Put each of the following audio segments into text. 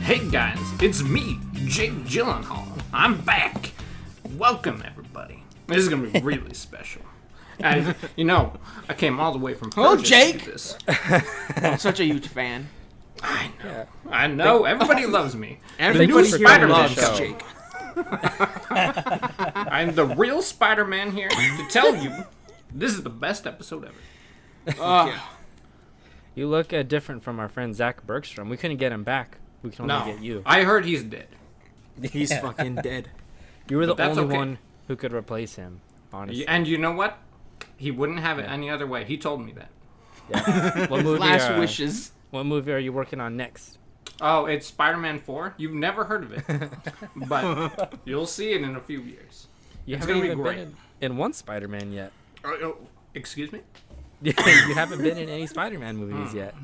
Hey guys, it's me, Jake Gyllenhaal. I'm back. Welcome everybody. This is gonna be really special. I came all the way from Persia Jake! to do this. I'm such a huge fan. I know. Everybody loves me. Everybody The new here Spider-Man loves show. Jake. I'm the real Spider-Man here to tell you this is the best episode ever. You look different from our friend Zach Bergstrom. We couldn't get him back. We can only get you. I heard he's dead. He's fucking dead. You were the But that's only okay. one who could replace him, honestly. And you know what? He wouldn't have it any other way. He told me that. Yeah. What movie? Last wishes. What movie are you working on next? Oh, it's Spider-Man 4. You've never heard of it, but you'll see it in a few years. You It's haven't gonna be even great. been in one Spider-Man yet. Excuse me? You haven't been in any Spider-Man movies yet.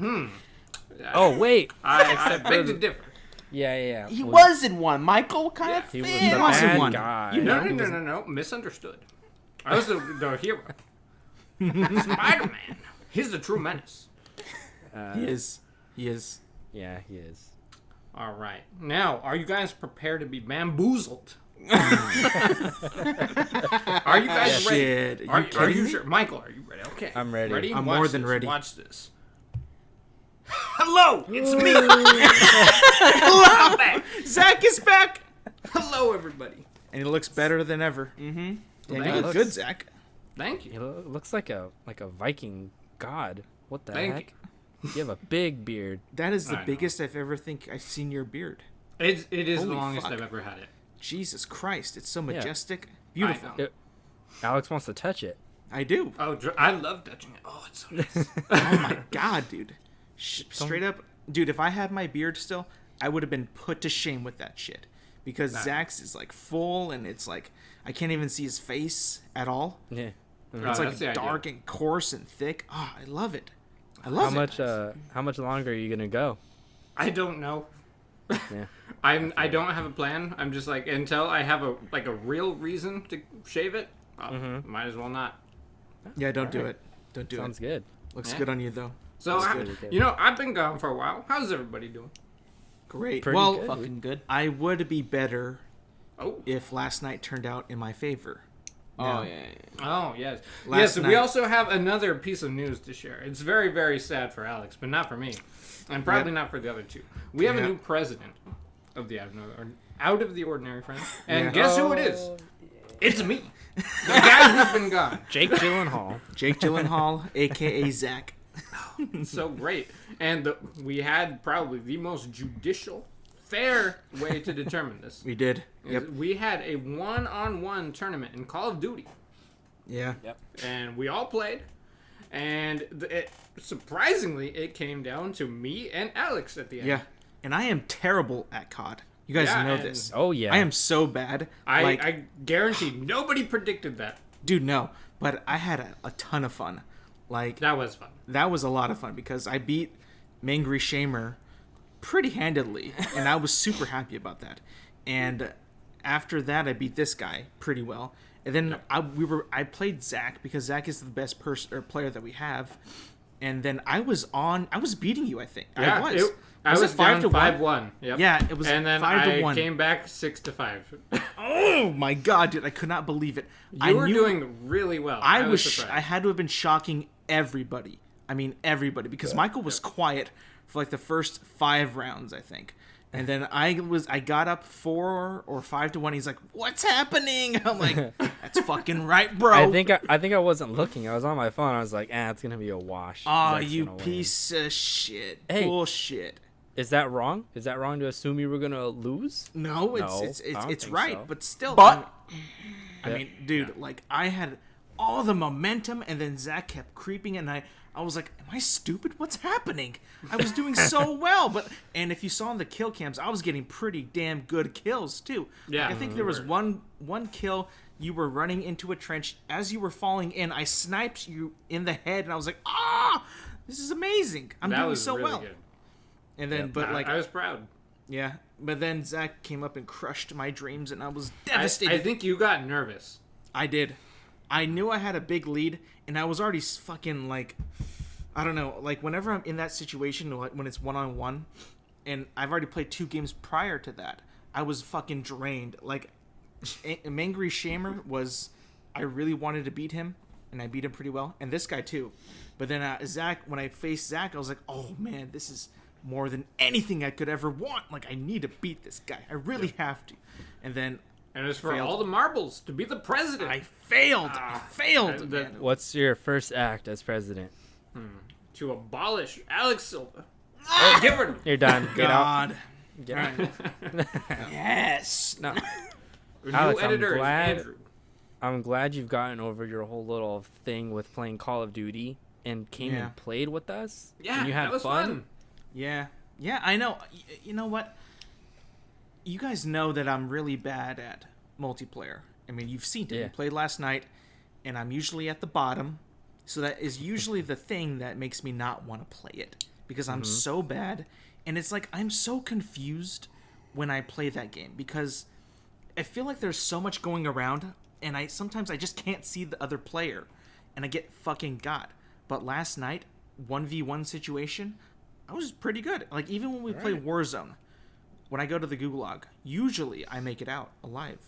Oh wait. I beg to differ. Yeah. He was in one. Michael, what kind of He was thing? the was in bad one. guy. No. Misunderstood. I was the hero. Spider-Man. He's the true menace. He is. Yeah, he is. All right. Now, are you guys prepared to be bamboozled? Are you guys ready? Shit. Are kidding you me? sure? Michael, are you ready? Okay. I'm ready. Ready? I'm Watch more than this. ready. Watch this. Hello, it's me. I'm back. Zach is back. Hello, everybody. And he looks better than ever. Mm-hmm. Damn, you Thanks. look good, Zach. Thank He you. looks like a Viking god. What the Thank heck? You have a big beard. That is the I know. biggest I've ever think I've seen your beard. It is the Holy longest fuck. I've ever had it. Jesus Christ, it's so majestic. Beautiful. I know. Alex wants to touch it. I do. Oh, I love touching it. Oh, it's so nice. Oh my god, dude. Straight up, dude, if I had my beard still, I would have been put to shame with that shit. Because Zach's is like full and it's like, I can't even see his face at all. Yeah. It's Oh, like that's the idea. dark and coarse and thick. Oh, I love it. I love it. How much longer are you gonna go? I don't know. Yeah. I don't have a plan. I'm just like until I have a real reason to shave it. Might as well not. Yeah, don't do it. Don't do Sounds it. good. Looks Yeah. good on you though. So good. I've been gone for a while. How's everybody doing? Great. Pretty well, good. fucking good. I would be better Oh. if last night turned out in my favor. Oh, Now, yeah. Oh, yes. Last Yes, we night- also have another piece of news to share. It's very, very sad for Alex, but not for me. And probably not for the other two. We have a Yeah. new president of the Out of the Ordinary Friends. And Yeah. guess who it is? It's me. The guy who's been gone. Jake Gyllenhaal. Jake Gyllenhaal, a.k.a. Zach. So great. And we had probably the most judicial, fair way to determine this. We did. Yep. We had a one-on-one tournament in Call of Duty. Yeah. And we all played. And surprisingly, it came down to me and Alex at the end. Yeah. And I am terrible at COD. You guys Yeah, know and- this. Oh yeah. I am so bad. I guarantee nobody predicted that. Dude, no. But I had a ton of fun. Like, That was fun. that was a lot of fun because I beat Mangry Shamer pretty handedly, and I was super happy about that. And after that, I beat this guy pretty well. And then I played Zach because Zach is the best player that we have. And then I was beating you, I think. Yeah, I was it down 5-1. Yep. Yeah, it was And then 5-1. I came back 6-5. Oh my god, dude! I could not believe it. You were doing really well. I was was. surprised. I had to have been shocking everybody. I mean, everybody, because Michael was quiet for like the first 5 rounds, I think, and then I got up 4 or 5-1. He's like, "What's happening?" I'm like, "That's fucking right, bro." I think I wasn't looking. I was on my phone. I was like, it's gonna be a wash. Oh, Zach's you gonna win." piece of shit! Hey. Bullshit. Is that wrong? Is that wrong to assume you were gonna lose? No, No, it's I don't think right, so. but still. But- I mean, dude, like I had all the momentum, and then Zach kept creeping, and I was like, "Am I stupid? What's happening?" I was doing so well, and if you saw in the kill cams, I was getting pretty damn good kills too. Yeah, Like, I think there was one kill. You were running into a trench as you were falling in. I sniped you in the head, and I was like, "Ah, this is amazing! I'm that doing was so really well." good. And then, I was proud. yeah, but then Zach came up and crushed my dreams, and I was I devastated. think you got nervous. I did. I knew I had a big lead, and I was already fucking like, I don't know, like whenever I'm in that situation, like when it's 1-on-1, and I've already played 2 games prior to that. I was fucking drained. Like, Mangry Shamer was, I really wanted to beat him, and I beat him pretty well, and this guy too. But then Zach, when I faced Zach, I was like, oh man, this is more than anything I could ever want. Like, I need to beat this guy. I really have to. And then And it's for all the marbles to be the president. I failed. I failed. Man. What's your first act as president? To abolish Alex Silva. Oh, get rid of him. You're done. Get out. God. Get out. Yes. No. New Alex, editor is Andrew. I'm glad you've gotten over your whole little thing with playing Call of Duty and came and played with us. Yeah, and you had that was fun. Yeah. Yeah, I know. You know what? You guys know that I'm really bad at multiplayer. I mean, you've seen it. Yeah. We played last night, and I'm usually at the bottom. So that is usually the thing that makes me not want to play it. Because I'm so bad. And it's like, I'm so confused when I play that game. Because I feel like there's so much going around, and sometimes I just can't see the other player. And I get fucking got. But last night, 1v1 situation, I was pretty good. Like, even when we play Warzone, when I go to the Gulag, usually I make it out alive.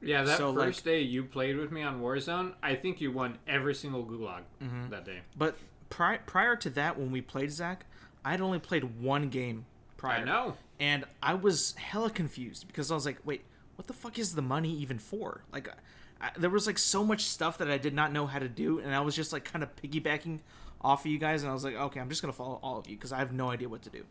Yeah, that So, first day you played with me on Warzone, I think you won every single gulag that day. But prior to that, when we played, Zach, I'd only played 1 game prior. I know. And I was hella confused because I was like, wait, what the fuck is the money even for? Like, there was like so much stuff that I did not know how to do, and I was just like kind of piggybacking off of you guys, and I was like, okay, I'm just gonna follow all of you because I have no idea what to do.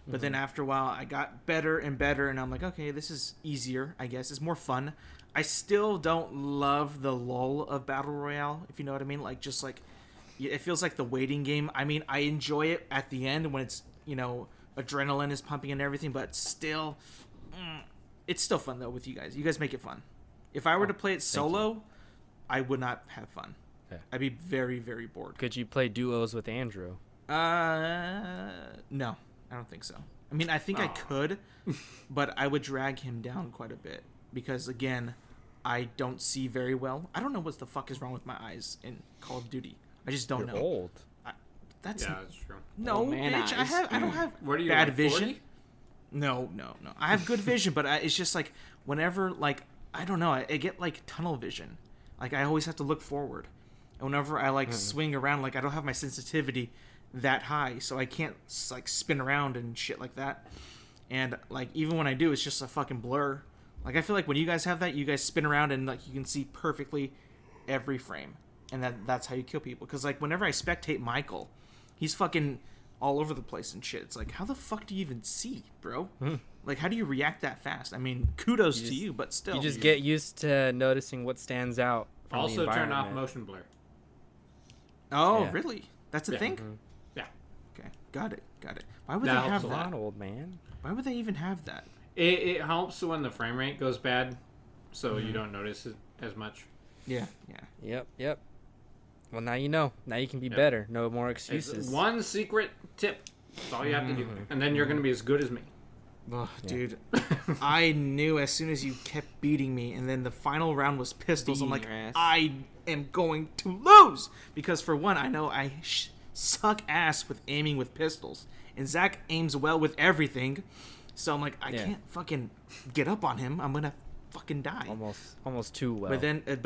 But then after a while, I got better and better, and I'm like, okay, this is easier, I guess. It's more fun. I still don't love the lull of Battle Royale, if you know what I mean. Like, just like, it feels like the waiting game. I mean, I enjoy it at the end when it's, you know, adrenaline is pumping and everything, but still, it's still fun, though, with you guys. You guys make it fun. If I were to play it solo, I would not have fun. Okay. I'd be very, very bored. Could you play duos with Andrew? No. I don't think so. I mean, I think I could, but I would drag him down quite a bit because, again, I don't see very well. I don't know what the fuck is wrong with my eyes in Call of Duty. I just don't know. Old. That's true. no, Old man bitch. eyes. I don't have What are you, bad like, vision. 40? No. I have good vision, but it's just like whenever, like, I don't know, I get like tunnel vision. Like, I always have to look forward, and whenever I like swing around, like, I don't have my sensitivity that high, so I can't like spin around and shit like that. And like, even when I do, it's just a fucking blur. Like, I feel like when you guys have that, you guys spin around and like you can see perfectly every frame, and that's how you kill people. Because like, whenever I spectate Michael, he's fucking all over the place and shit. It's like, how the fuck do you even see, bro? Like, how do you react that fast? I mean, kudos to you, but still, You just get used to noticing what stands out from the Also, turn off environment. motion blur. Oh, Yeah. really? That's a thing? Yeah. Okay, got it. Why would That they helps have a Come that? on, old man. Why would they even have that? It helps when the frame rate goes bad, so you don't notice it as much. Yeah. Yep. Well, now you know. Now you can be better. No more It's excuses. one secret tip. That's all you have to do. And then you're going to be as good as me. Oh, dude, I knew as soon as you kept beating me, and then the final round was pistols. I'm like, Beating your ass. I am going to lose because for one, I know I suck ass with aiming with pistols, and Zach aims well with everything. So I'm like, I can't fucking get up on him. I'm gonna fucking die. Almost too well. But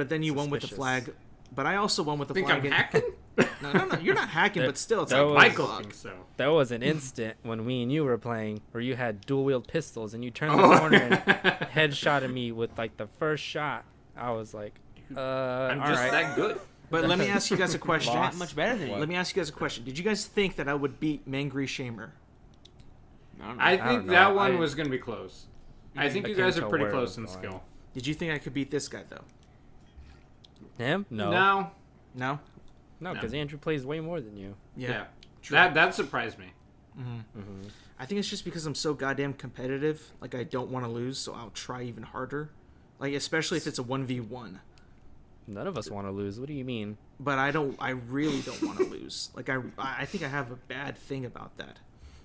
then you won with the Suspicious. flag. But I also won with the Think flag. I'm hacking? No, you're not hacking, but still, it's that like was- Michael fuck. thinks so. That was an instant when me and you were playing where you had dual wield pistols and you turned the corner and headshotted me with like the first shot. I was like, I'm all just right. that good. But let me ask you guys a question. Not much better than you. Let me ask you guys a question. Did you guys think that I would beat Mangry Shamer? I don't know. I don't think know. that one I- was going to be close. I think I you couldn't guys are tell pretty where it close was in going. skill. Did you think I could beat this guy though? Him? No. No. No. No, because Andrew plays way more than you. Yeah. True. That surprised me. I think it's just because I'm so goddamn competitive. Like, I don't want to lose, so I'll try even harder. Like, especially if it's a 1v1. None of us want to lose. What do you mean? But I really don't want to lose. Like, I think I have a bad thing about that.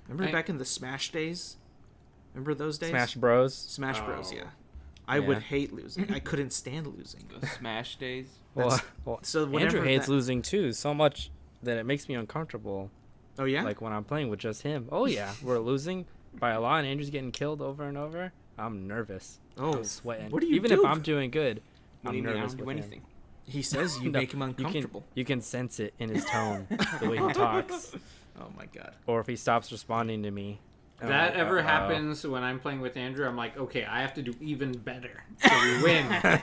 Remember Hey. back in the Smash days? Remember those days? Smash Bros. Smash Bros. Oh. Yeah. I would Yeah. hate losing. I couldn't stand losing. The Smash days. Well, so Andrew whenever hates that- losing too, so much that it makes me uncomfortable. Oh yeah. Like when I'm playing with just him. Oh yeah, we're losing. by a lot and Andrew's getting killed over and over, I'm nervous. Oh, I'm sweating. what do you Even do? if I'm doing good, What do I'm you mean? I nervous don't do with him. anything. He says you No, make him uncomfortable. You can sense it in his tone, the way he talks, Oh my god. or if he stops responding to me. I'm That like, ever uh-oh. happens when I'm playing with Andrew, I'm like, okay, I have to do even better so we win.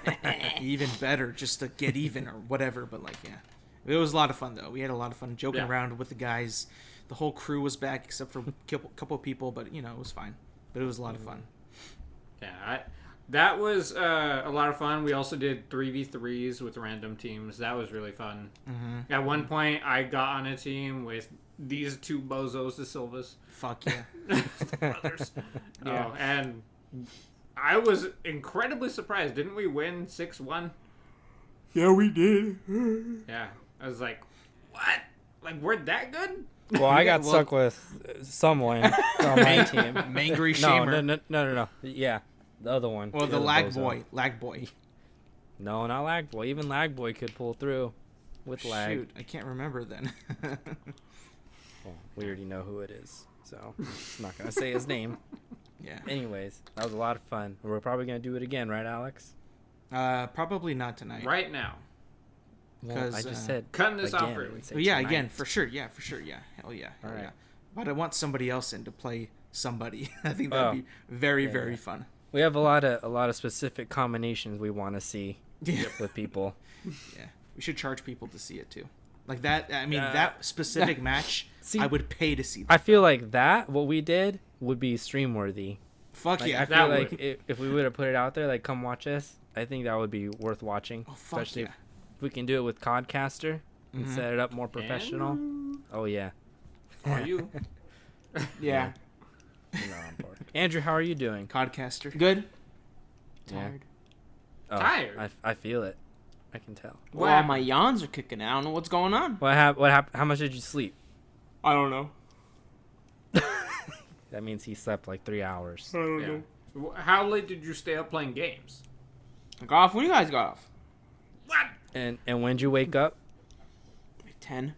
Even better, just to get even or whatever. But like, yeah, it was a lot of fun though. We had a lot of fun joking Yeah. around with the guys. The whole crew was back except for a couple of people, but you know, it was fine. But it was a lot of fun. Yeah, that was a lot of fun. We also did 3v3s with random teams. That was really fun. Mm-hmm. At one point, I got on a team with these two bozos de Silvas. Fuck yeah. Brothers. Yeah. Oh, and I was incredibly surprised. Didn't we win 6-1? Yeah, we did. Yeah. I was like, what? Like, we're that good? Well, I got Well- stuck with someone on my team. Mangry No, Shamer. no. Yeah, the other one. Well, the other lag bozo. boy. No, not lag boy. Even lag boy could pull through with lag. Shoot, I can't remember then. Well, we already know who it is, so I'm not gonna say his name. Yeah. Anyways, that was a lot of fun. We're probably gonna do it again, right, Alex? Probably not tonight. Right now. Well, 'Cause, I just uh, said cutting this off again, I early. didn't say Oh, yeah, tonight. again, for sure. Yeah, for sure. Yeah. Hell yeah. Hell Alright. yeah. But I want somebody else in to play somebody. I think Oh. that'd be very, Yeah, very yeah. fun. We have a lot of specific combinations we want to see Yeah. with people. Yeah. We should charge people to see it too. Like that. I mean, Uh, that specific match, See, I would pay to see that. I feel like what we did, would be stream worthy. Fuck Like, yeah. I feel That like would. if we would have put it out there, like, come watch us, I think that would be worth watching. Oh, fuck Especially yeah. if we can do it with Codcaster and Mhm. set it up more professional. Oh, yeah. Are you? Yeah. You're on board. Andrew, how are you doing? Codcaster. Good. Yeah. Tired. Oh, Tired? I feel it. I can tell. What Well, happened? my yawns are kicking. I don't know what's going on. What happened? How much did you sleep? I don't know. That means he slept like 3 hours. Yeah. How late did you stay up playing games? I got off when you guys got off. What? And when'd you wake up? Like 10.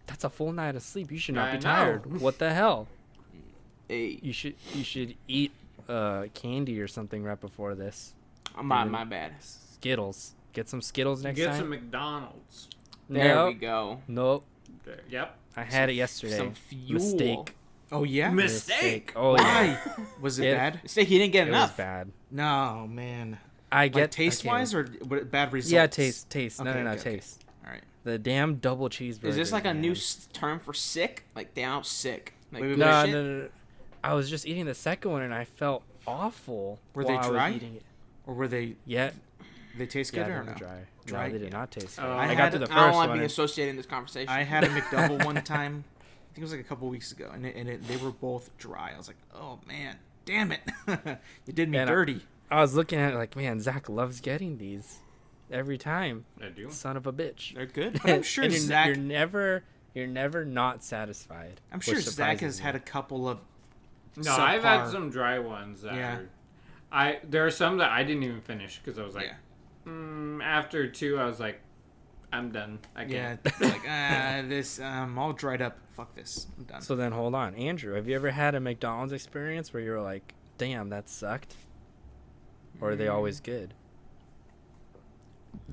That's a full night of sleep. You should not I be know. tired. What the hell? 8. You should eat candy or something right before this. My bad. Skittles. Get some Skittles next Get time. some McDonald's. There Nope. we go. Nope. There. Yep. I had it yesterday. Some fuel. Mistake. Oh yeah. Mistake. Oh yeah. Why? Was it Yeah. bad? Mistake, he didn't get It was enough. bad. No, man. I Like get taste wise or bad results? Yeah, taste. Okay, No, okay, okay. taste. All right. The damn double cheeseburger. Is this like a new man. term for sick? Like, damn, sick. Like, Wait, wait, good No, shit? no. I was just eating the second one and I felt awful. Were while they I was dry? eating it. Or were they? Yeah. They taste Yeah, good they or were no? dry. Dry? No, they did not taste good. Oh. I I got had- to the I first don't want one. to be associated in this conversation. I had a McDouble one time. I think it was like a couple weeks ago, and they were both dry. I was like, oh man, damn it, you did me And dirty. I was looking at it like, man, Zach loves getting these every time. I do. Son of a bitch. They're good. But I'm sure And Zach. you're never not satisfied. I'm sure which Zach has surprises had me. a couple of. No, I've had subpar- some dry ones. That Yeah. there are some that I didn't even finish because I was like, Yeah. after 2, I was like, I'm done. I Yeah, can't. like this. All dried up. Fuck this. I'm done. So then hold on, Andrew, have you ever had a McDonald's experience where you were like, damn, that sucked? Or are they always good?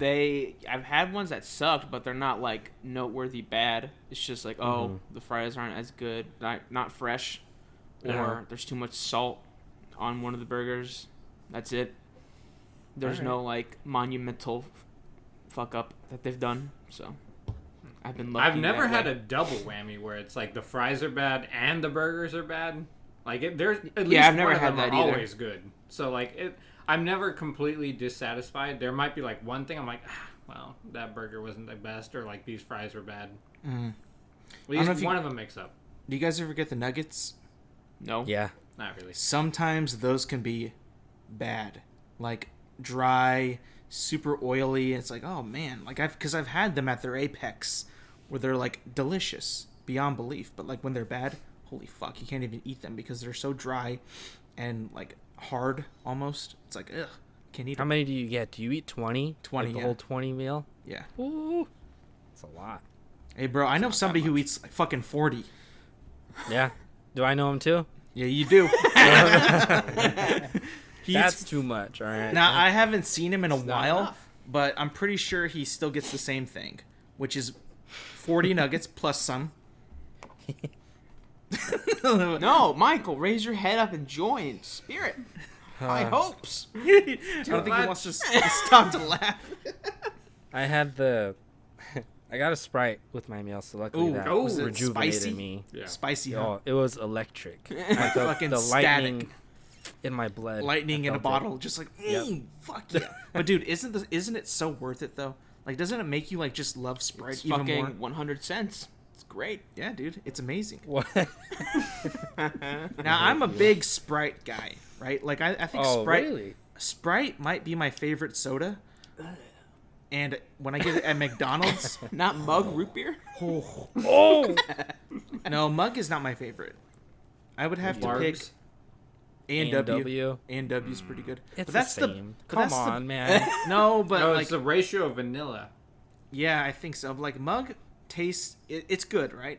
I've had ones that sucked, but they're not like noteworthy bad. It's just like, oh, the fries aren't as good, not fresh, or Uh-huh. there's too much salt on one of the burgers. That's it. There's no like monumental fuck up that they've done. So I've been lucky. I've never that had way. a double whammy where it's like the fries are bad and the burgers are bad. Like there's at least Yeah, I've never one of had them that are either. always good. So like I'm never completely dissatisfied. There might be like one thing I'm like, well, that burger wasn't the best, or like these fries were bad. Mm. At know if least you- one of them makes up. Do you guys ever get the nuggets? No. Yeah. Not really. Sometimes those can be bad, like dry, super oily. It's like, oh man, like because I've had them at their apex, where they're like delicious beyond belief, but like when they're bad, holy fuck, you can't even eat them because they're so dry and like hard almost. It's like, ugh, can't eat How them. many do you get? Do you eat 20? 20, Like the yeah. whole 20 meal? Yeah. Ooh. It's a lot. Hey, bro, I know not that somebody who much. eats like fucking 40. Yeah. Do I know him too? Yeah, you do. That's too much. All right. Now, I haven't seen him in a not while, enough. but I'm pretty sure he still gets the same thing, which is 40 nuggets plus some. No, Michael, raise your head up and join. Spirit. High hopes. I don't think he wants to stop to laugh. I had the. I got a Sprite with my meal, so luckily that was it rejuvenated spicy? me. Yeah. Spicy, huh? Oh, it was electric. Fucking the lightning static. in my blood. Lightning I in a felt bottle, just like, Yep. fuck yeah. But dude, isn't it so worth it though? Like, doesn't it make you like just love Sprite It's even fucking more? 100 cents. It's great. Yeah, dude, it's amazing. It. What? Now I'm a big Sprite guy, right? Like I think Oh, Sprite really? Sprite might be my favorite soda. And when I get it at McDonald's, Not mug root beer? Oh! no, Mug is not my favorite. I would have to pick Barbs. A&W. A&W is pretty good. It's but that's the same. but Come that's the- on, man. No, but No, like it's the ratio of vanilla. yeah, I think so. Like Mug tastes it's good, right?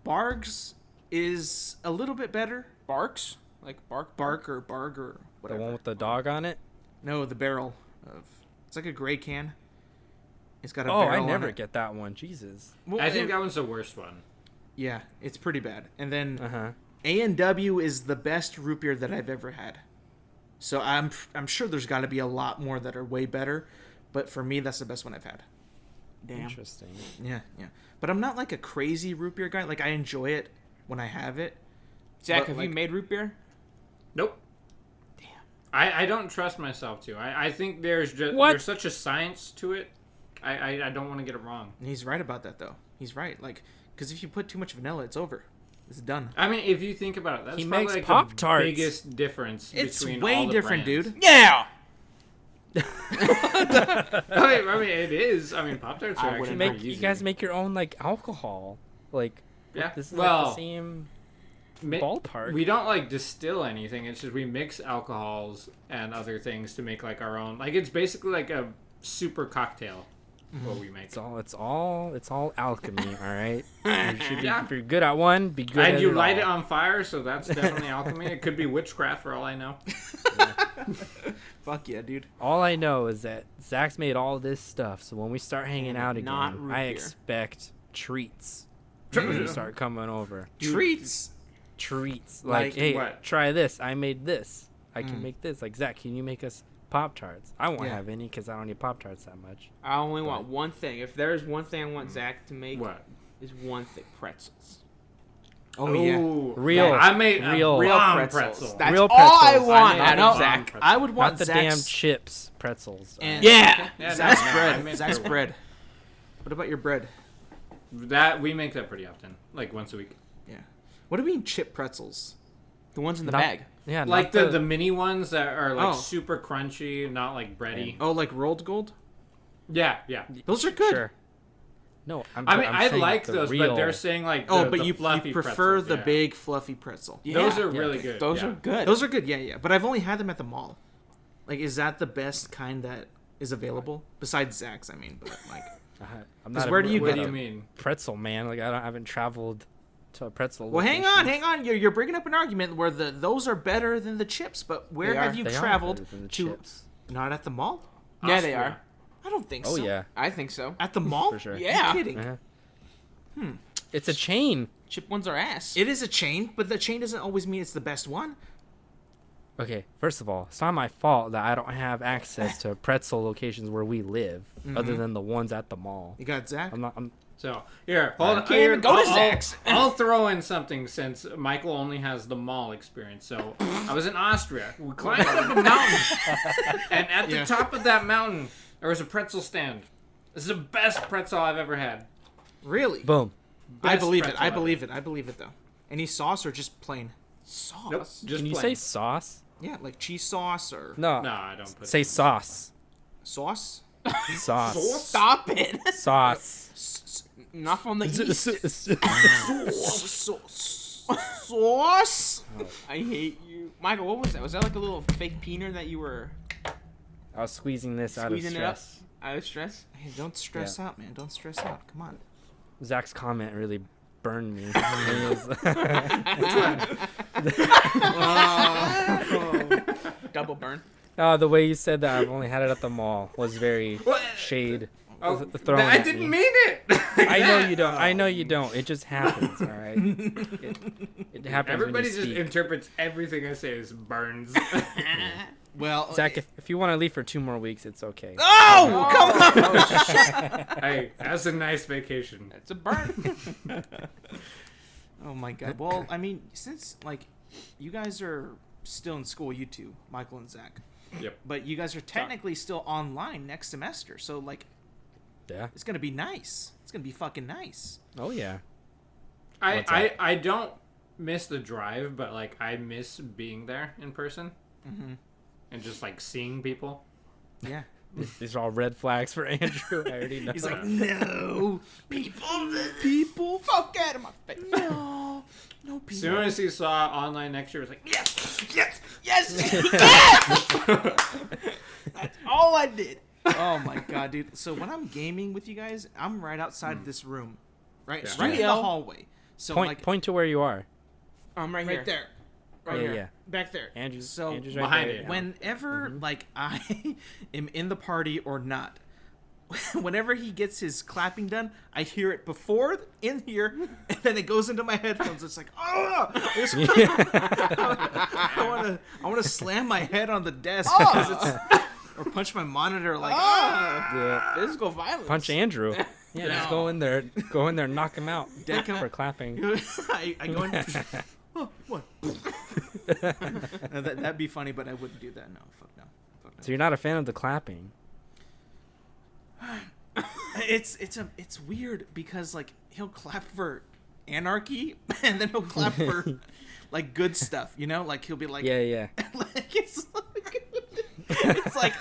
Bargs is a little bit better. Barks? Like bark? Bark or Barg or The whatever. one with the dog on it? No, the barrel of it's like a gray can. It's got a Oh, barrel I on never it. get that one. Jesus. Well, I think that one's the worst one. yeah, it's pretty bad. And then Uh-huh. A&W is the best root beer that I've ever had. So I'm sure there's got to be a lot more that are way better, but for me that's the best one I've had. Damn. Interesting. Yeah, yeah. But I'm not like a crazy root beer guy. Like I enjoy it when I have it. Zach, But, have like- you made root beer? Nope. Damn. I don't trust myself to. I think there's just What? there's such a science to it. I don't want to get it wrong. And he's right about that though. He's right. Like because if you put too much vanilla, it's over. It's done. I mean, if you think about it, that's He probably makes like Pop-Tarts. the biggest difference It's between way all the different, brands. dude. Yeah! I mean, it is. I mean, Pop Tarts I are actually wouldn't Make pretty you easy. guys make your own like alcohol. Like Yeah. this is Well, like the same Mi- ballpark. We don't like distill anything. It's just we mix alcohols and other things to make like our own. Like it's basically like a super cocktail. What we make. It's all alchemy, all right? You should be, Yeah. if you're good at one, be good And at you it light it all. on fire, so that's definitely alchemy. It could be witchcraft for all I know. Fuck yeah, dude. All I know is that Zach's made all this stuff, so when we start hanging out not again, root I beer. expect treats when you start coming over. Treats. Treats. Like Like, hey, what? try this. I made this. I can make this. Like, Zach, can you make us Pop-Tarts? I won't Yeah. have any because I don't eat Pop-Tarts that much. I only want one thing. If there's one thing I want Zach to make, What? is one thing: pretzels. Oh yeah. Ooh, Real- I made real- a Real bomb pretzels. pretzel. That's Real all I pretzels. want made out a of bomb Zach. pretzel. I would want Not the Zach's, damn chips pretzels. and Yeah. Yeah, Zach's no, I bread. made Zach's for- bread. What about your bread? That we make that pretty often, like once a week. Yeah. What do we mean chip pretzels? The ones in the Not- bag. Yeah, Like not the mini ones that are like Oh. super crunchy, not like bready. Oh, like rolled gold? Yeah, yeah. Those are good. Sure. No, I'm I mean, I'm I saying like the those, real, but they're saying like Oh, the, but the you fluffy prefer pretzels, the yeah. big fluffy pretzel. Those Yeah. are really good. Those yeah. are good. Those are good. Yeah, yeah. But I've only had them at the mall. Like, is that the best kind that is available besides Zach's? I mean, but like, I'm 'Cause not. where do you What get do you them? mean? pretzel man? Like I haven't traveled to a pretzel. well, hang location. on, hang on. You're bringing up an argument where those are better than the chips. But where They have are. you They are traveled better than the to? chips. Not at the mall. Yeah, they Austria. are. I don't think Oh so. yeah. I think so. At the mall? For sure. Yeah. You're kidding. Uh-huh. It's a chain. Chip ones are ass. It is a chain, but the chain doesn't always mean it's the best one. Okay, first of all, it's not my fault that I don't have access to pretzel locations where we live, other than the ones at the mall. You got Zach. I'm not. I'm, So here, hold on. can't even go to I'll- Zach's. I'll throw in something since Michael only has the mall experience. So I was in Austria. We climbed up a mountain, and at the Yeah. top of that mountain there was a pretzel stand. This is the best pretzel I've ever had. Really? boom. I Best believe it. pretzel I ever. believe it. I believe it though. Any sauce or just plain? Sauce. Nope, just Can you plain. say sauce? Yeah, like cheese sauce or No. No, I don't put. Say sauce. sauce. Sauce. Stop it. Sauce. Not from the east. Sauce. I hate you, Michael. What was that? Was that like a little fake peener that you were I was squeezing this out of squeezing it up stress. out of stress? Hey, don't stress out, man. Don't stress out. Come on. Zach's comment really burned me. And he was- Double burn. oh, the way you said that, I've only had it at the mall, was very What? shade. Oh, thrown I at didn't me. mean it. I know you don't. I know you don't. It just happens, all right? It happens Everybody when you just speak. interprets everything I say as burns. Well, Zach, if you want to leave for 2 more weeks, it's okay. oh, come on! Hey, that's a nice vacation. It's a burn. Oh my god. Well, I mean, since like you guys are still in school, you two, Michael and Zach, Yep. but you guys are technically still online next semester, so like Yeah. it's gonna be nice. It's gonna be fucking nice. Oh, yeah. I don't miss the drive, but like I miss being there in person Mm-hmm. and just like seeing people. Yeah. These are all red flags for Andrew. I already know. He's like, no, people, fuck out of my face. No, no As people. soon as he saw online next year, it was like, yes, yes. Yes, that's all I did. Oh my god, dude. So when I'm gaming with you guys, I'm right outside of this room, right, Yeah. straight in the hallway. So Point to where you are. I'm right, right here. there, right Yeah, here, yeah. back there. Andrew's, So Andrew's right behind there. it. whenever like I am in the party or not, whenever he gets his clapping done, I hear it before in here, and then it goes into my headphones. It's like, oh, I want to slam my head on the desk because it's, or punch my monitor like, Yeah. Physical violence. Punch Andrew. Yeah, just go in there, knock him out Deck him. for clapping. I go in. Oh, what? That'd be funny, but I wouldn't do that. No, fuck no. Fuck no. So you're not a fan of the clapping? It's weird because like he'll clap for anarchy and then he'll clap for like good stuff, you know? Like he'll be like, Yeah. like it's like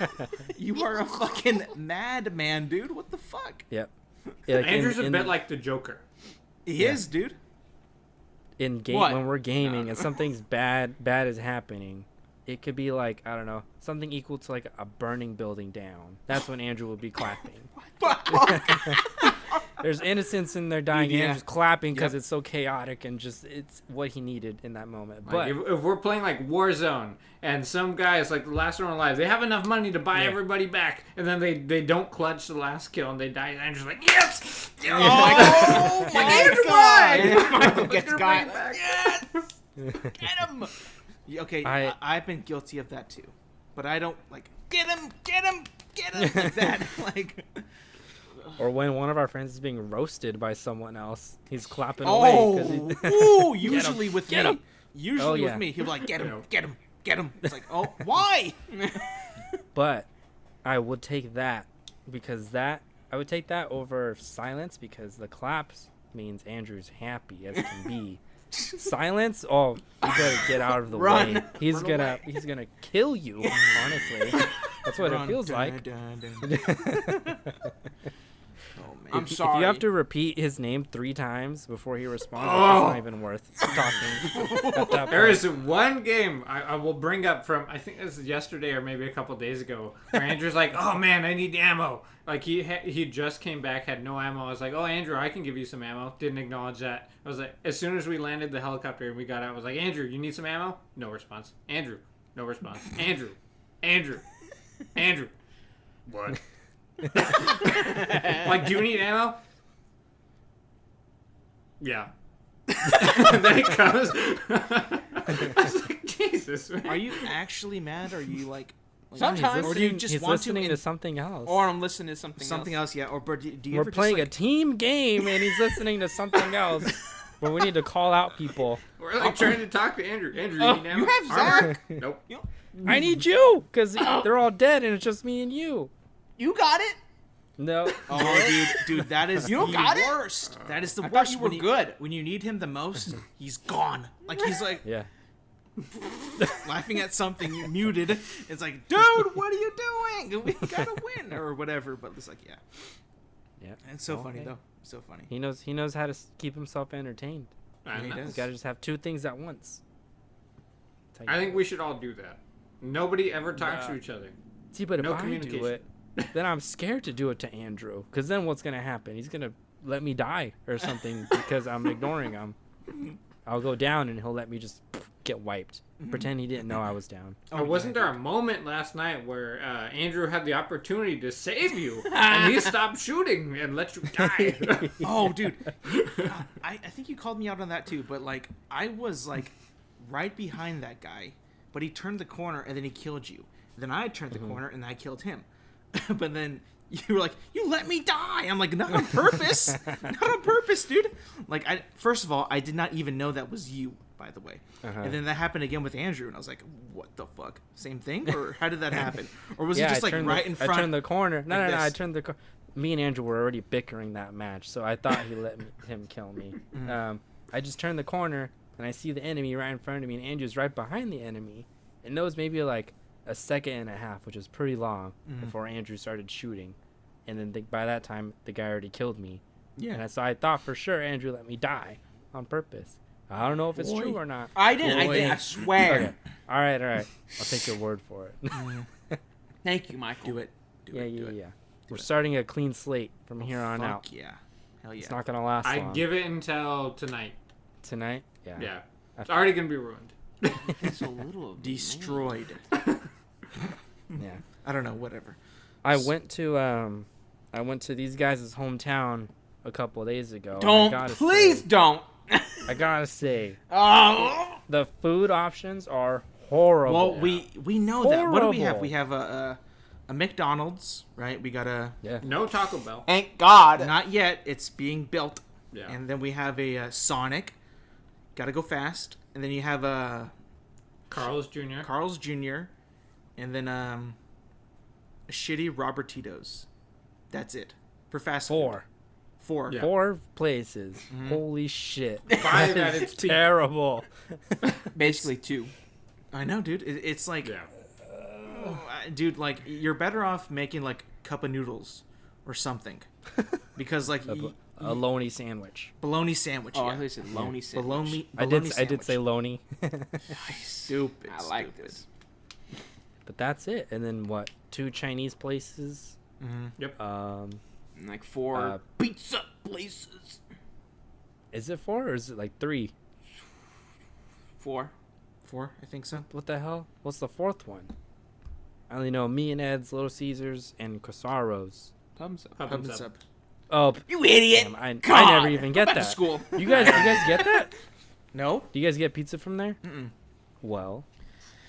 you are a fucking madman, dude. What the fuck? Yep. Yeah, like Andrew's a bit like the Joker. He is, dude. What? when we're gaming and something's bad is happening. It could be like, I don't know, something equal to like a burning building down. That's when Andrew would be clapping. There's innocents in there dying, and Yeah. Andrew's clapping because Yep. it's so chaotic and just it's what he needed in that moment. Like, But if we're playing like Warzone and some guys like the last one alive, they have enough money to buy Yeah. everybody back, and then they don't clutch the last kill and they die. And Andrew's like, yes, Oh my Andrew god! Michael gets got. Yes! Get him! Yeah, okay, I- I've been guilty of that too, but I don't like get him like that. Like, or when one of our friends is being roasted by someone else, he's clapping oh, away. 'Cause ooh, usually with Get me, him. usually Oh, with yeah. me, he'll be like, get him. It's like, oh, why? But I would take that because I would take that over silence because the claps means Andrew's happy as can be. Silence, oh, you better get out of the Run. way. He's Run gonna away. he's gonna kill you. Honestly, that's what Run, it feels dun, like. dun, dun. Oh man. I'm If sorry. you have to repeat his name 3 times before he responds, Oh. it's not even worth talking. At that There point. is one game I will bring up from, I think this is yesterday or maybe a couple days ago, where Andrew's like, oh man, I need ammo. Like he just came back, had no ammo. I was like, oh Andrew, I can give you some ammo. Didn't acknowledge that. I was like, as soon as we landed the helicopter and we got out, I was like, Andrew, you need some ammo? No response. Andrew, no response. Andrew. What? Like, do you need ammo? Yeah. And then it comes. I was like, Jesus, man. Are you actually mad? Or are you like Sometimes. or do you just he's want listening to to something else. Or I'm listening to something else? Yeah. Or do you We're ever playing just, a team game and he's listening to something else. But we need to call out people. We're like trying to talk to Andrew. Andrew, you need ammo? you have Armor? Zach? Nope. I need you because they're all dead and it's just me and you. You got it? No. Oh, dude, that is You don't the got it? worst. That is the I thought worst. you were good. When you need him the most, he's gone. Like he's like Yeah. laughing at something muted. It's like, dude, what are you doing? We gotta win or whatever. But it's like, yeah, Yeah. it's so funny Okay. though. So funny. He knows how to keep himself entertained. I He know. does. He's got to just have 2 things at once. I think we should all do that. Nobody ever talks to each other. See, but if no I do communication. it, then I'm scared to do it to Andrew. Because then what's going to happen? He's going to let me die or something because I'm ignoring him. I'll go down and he'll let me just get wiped. Pretend he didn't know I was down. Or wasn't there a moment last night where Andrew had the opportunity to save you, and he stopped shooting and let you die? Oh, dude. I think you called me out on that too, but like I was like right behind that guy, but he turned the corner and then he killed you. Then I turned the corner and I killed him. But then you were like, "You let me die." I'm like, "Not on purpose. Not on purpose, dude." Like, first of all, I did not even know that was you, by the way. And then that happened again with Andrew, and I was like, "What the fuck? Same thing, or how did that happen? Or was it just like right in front?" I turned the corner. No, like no, I this? turned the corner. Me and Andrew were already bickering that match, so I thought he let him kill me. I just turned the corner, and I see the enemy right in front of me, and Andrew's right behind the enemy. And it was maybe like a second and a half, which was pretty long, before Andrew started shooting. And then by that time, the guy already killed me. Yeah. And so I thought for sure Andrew let me die on purpose. I don't know if it's true or not. I didn't. Boy. I swear. Okay. All right. I'll take your word for it. Thank you, Michael. Do it. Do it. Do it. Yeah. We're starting a clean slate from here on Fuck out. yeah. Hell yeah. It's not gonna last I long. give it until tonight. Tonight? Yeah. Yeah, it's already gonna be ruined. It's a little Destroyed. Yeah. I don't know. Whatever. I went to these guys' hometown a couple of days ago. and Don't. Please don't. I gotta say, Oh. the food options are horrible. Well, we know that. What do we have? Horrible. We have a McDonald's, right? We got a No Taco Bell. Thank God. not yet. It's being built. Yeah. And then we have a Sonic. Got to go fast. And then you have a Carl's Jr. Carl's Jr. And then a shitty Robert Tito's. That's it for fast food. Four. Yeah. 4 places. Holy shit. Five That at is its peak. terrible. Basically 2. I know, dude. It's like, Yeah. dude, like you're better off making like cup of noodles or something, because like A Loney sandwich. bologna sandwich. Oh, I yeah. thought you said Loney sandwich. Bologna. I did say sandwich. Loney. Stupid. I like stupid. this. But that's it. And then what? 2 Chinese places. Yep. And like 4 pizza places. Is it 4 or is it like 3? 4. 4, I think so. What the hell? What's the 4th one? I only know Me and Ed's, Little Caesars, and Casaro's. Thumbs up. Thumbs Thumbs up. up. Oh, You idiot! damn, I God. never even get Back to that. school. You guys get that? No. Do you guys get pizza from there? Mm-mm. Well,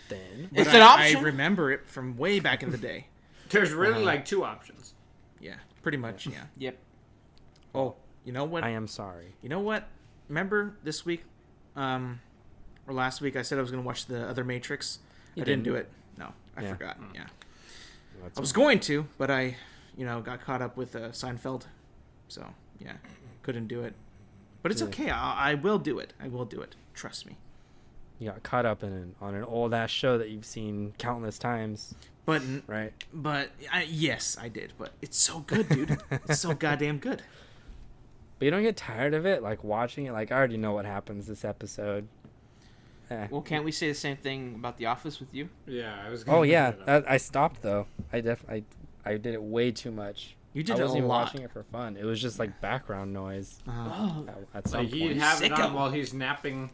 then. It's But an I option. remember it from way back in the day. There's really like 2 options. Yeah, pretty much. Yeah. Yep. Oh, you know what? I am sorry. You know what? Remember this week, or last week, I said I was gonna watch the other Matrix. You I didn't do didn't. it. No, I Yeah. forgot. Yeah, That's I was going to, but I, got caught up with Seinfeld, so yeah, couldn't do it. But it's Yeah. okay. I will do it. I will do it. Trust me. You got caught up on an old ass show that you've seen countless times, But right? yes, I did. But it's so good, dude. It's so goddamn good. But you don't get tired of it, like watching it. Like I already know what happens this episode. Well, can't we say the same thing about The Office with you? Yeah, I was. Gonna Oh bring yeah, that up. I stopped though. I did it way too much. You did I it wasn't a even lot. watching it for fun. It was just like background noise Uh-huh. at some Like he'd point. have it on Sicko. while he's napping.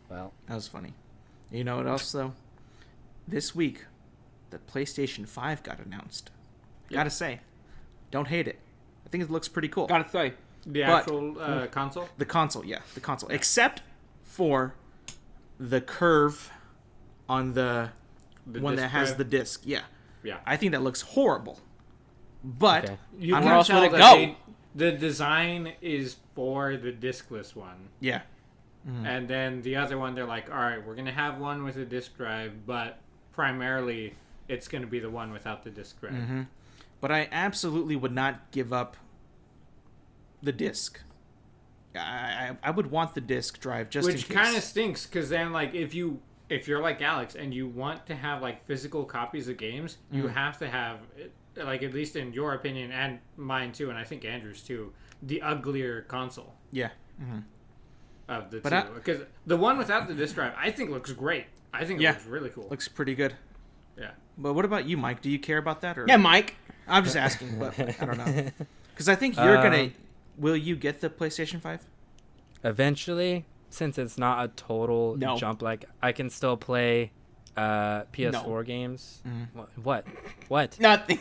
Well, That was funny. You know what else though? This week, the PlayStation 5 got announced. Gotta say, don't hate it. I think it looks pretty cool. Gotta say. The But- actual console. The console, yeah, the console. Except for the curve on the one disc that has drive. the disc. Yeah. Yeah. I think that looks horrible. But Okay. You I'm can Where else tell would it that go? the design is for the discless one. yeah. And then the other one, they're like, all right, we're going to have one with a disk drive, but primarily it's going to be the one without the disk drive. But I absolutely would not give up the disc. I would want the disc drive just in Which case. kind of stinks, because then, like, if you're like Alex and you want to have, like, physical copies of games, you have to have, like, at least in your opinion and mine too, and I think Andrew's too, the uglier console Yeah. of the But two. Because the one without the disk drive, I think looks great. I think it Yeah. looks really cool. Looks pretty good. Yeah. But what about you, Mike? Do you care about that? Or Yeah, Mike. I'm just asking, but I don't know. Because I think you're gonna. Will you get the PlayStation 5? Eventually, since it's not a total No. jump, like I can still play PS4 games. What? Nothing.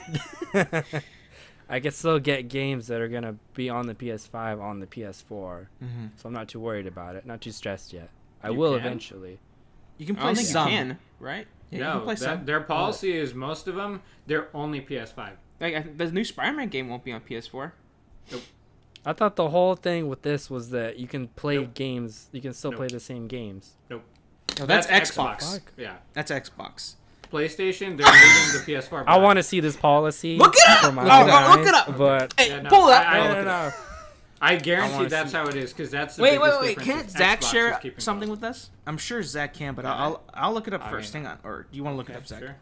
I can still get games that are gonna be on the PS5 on the PS4, so I'm not too worried about it. Not too stressed yet. I will can? eventually. You can I play don't think some. you can, right? Yeah, you can No, play some. their policy is most of them, they're only PS5. Like the new Spider-Man game won't be on PS4. I thought the whole thing with this was that you can play Nope. games. You can still Nope. play the same games. No, that's Xbox. Fuck. Yeah. That's Xbox. PlayStation, they're moving the PS4 back. I want to see this policy. Look it up! for my Look own it up! Look it eyes, up! But Hey, Yeah, no, pull it up! I- no, no. I I guarantee wanna that's see- how it is, because that's the Wait, biggest wait. difference Can't is Zach Xbox is share keeping something both. with us? I'm sure Zach can, but I'll look it up I first. mean, Hang on, or do you want to look it Okay, up, Zach? sure.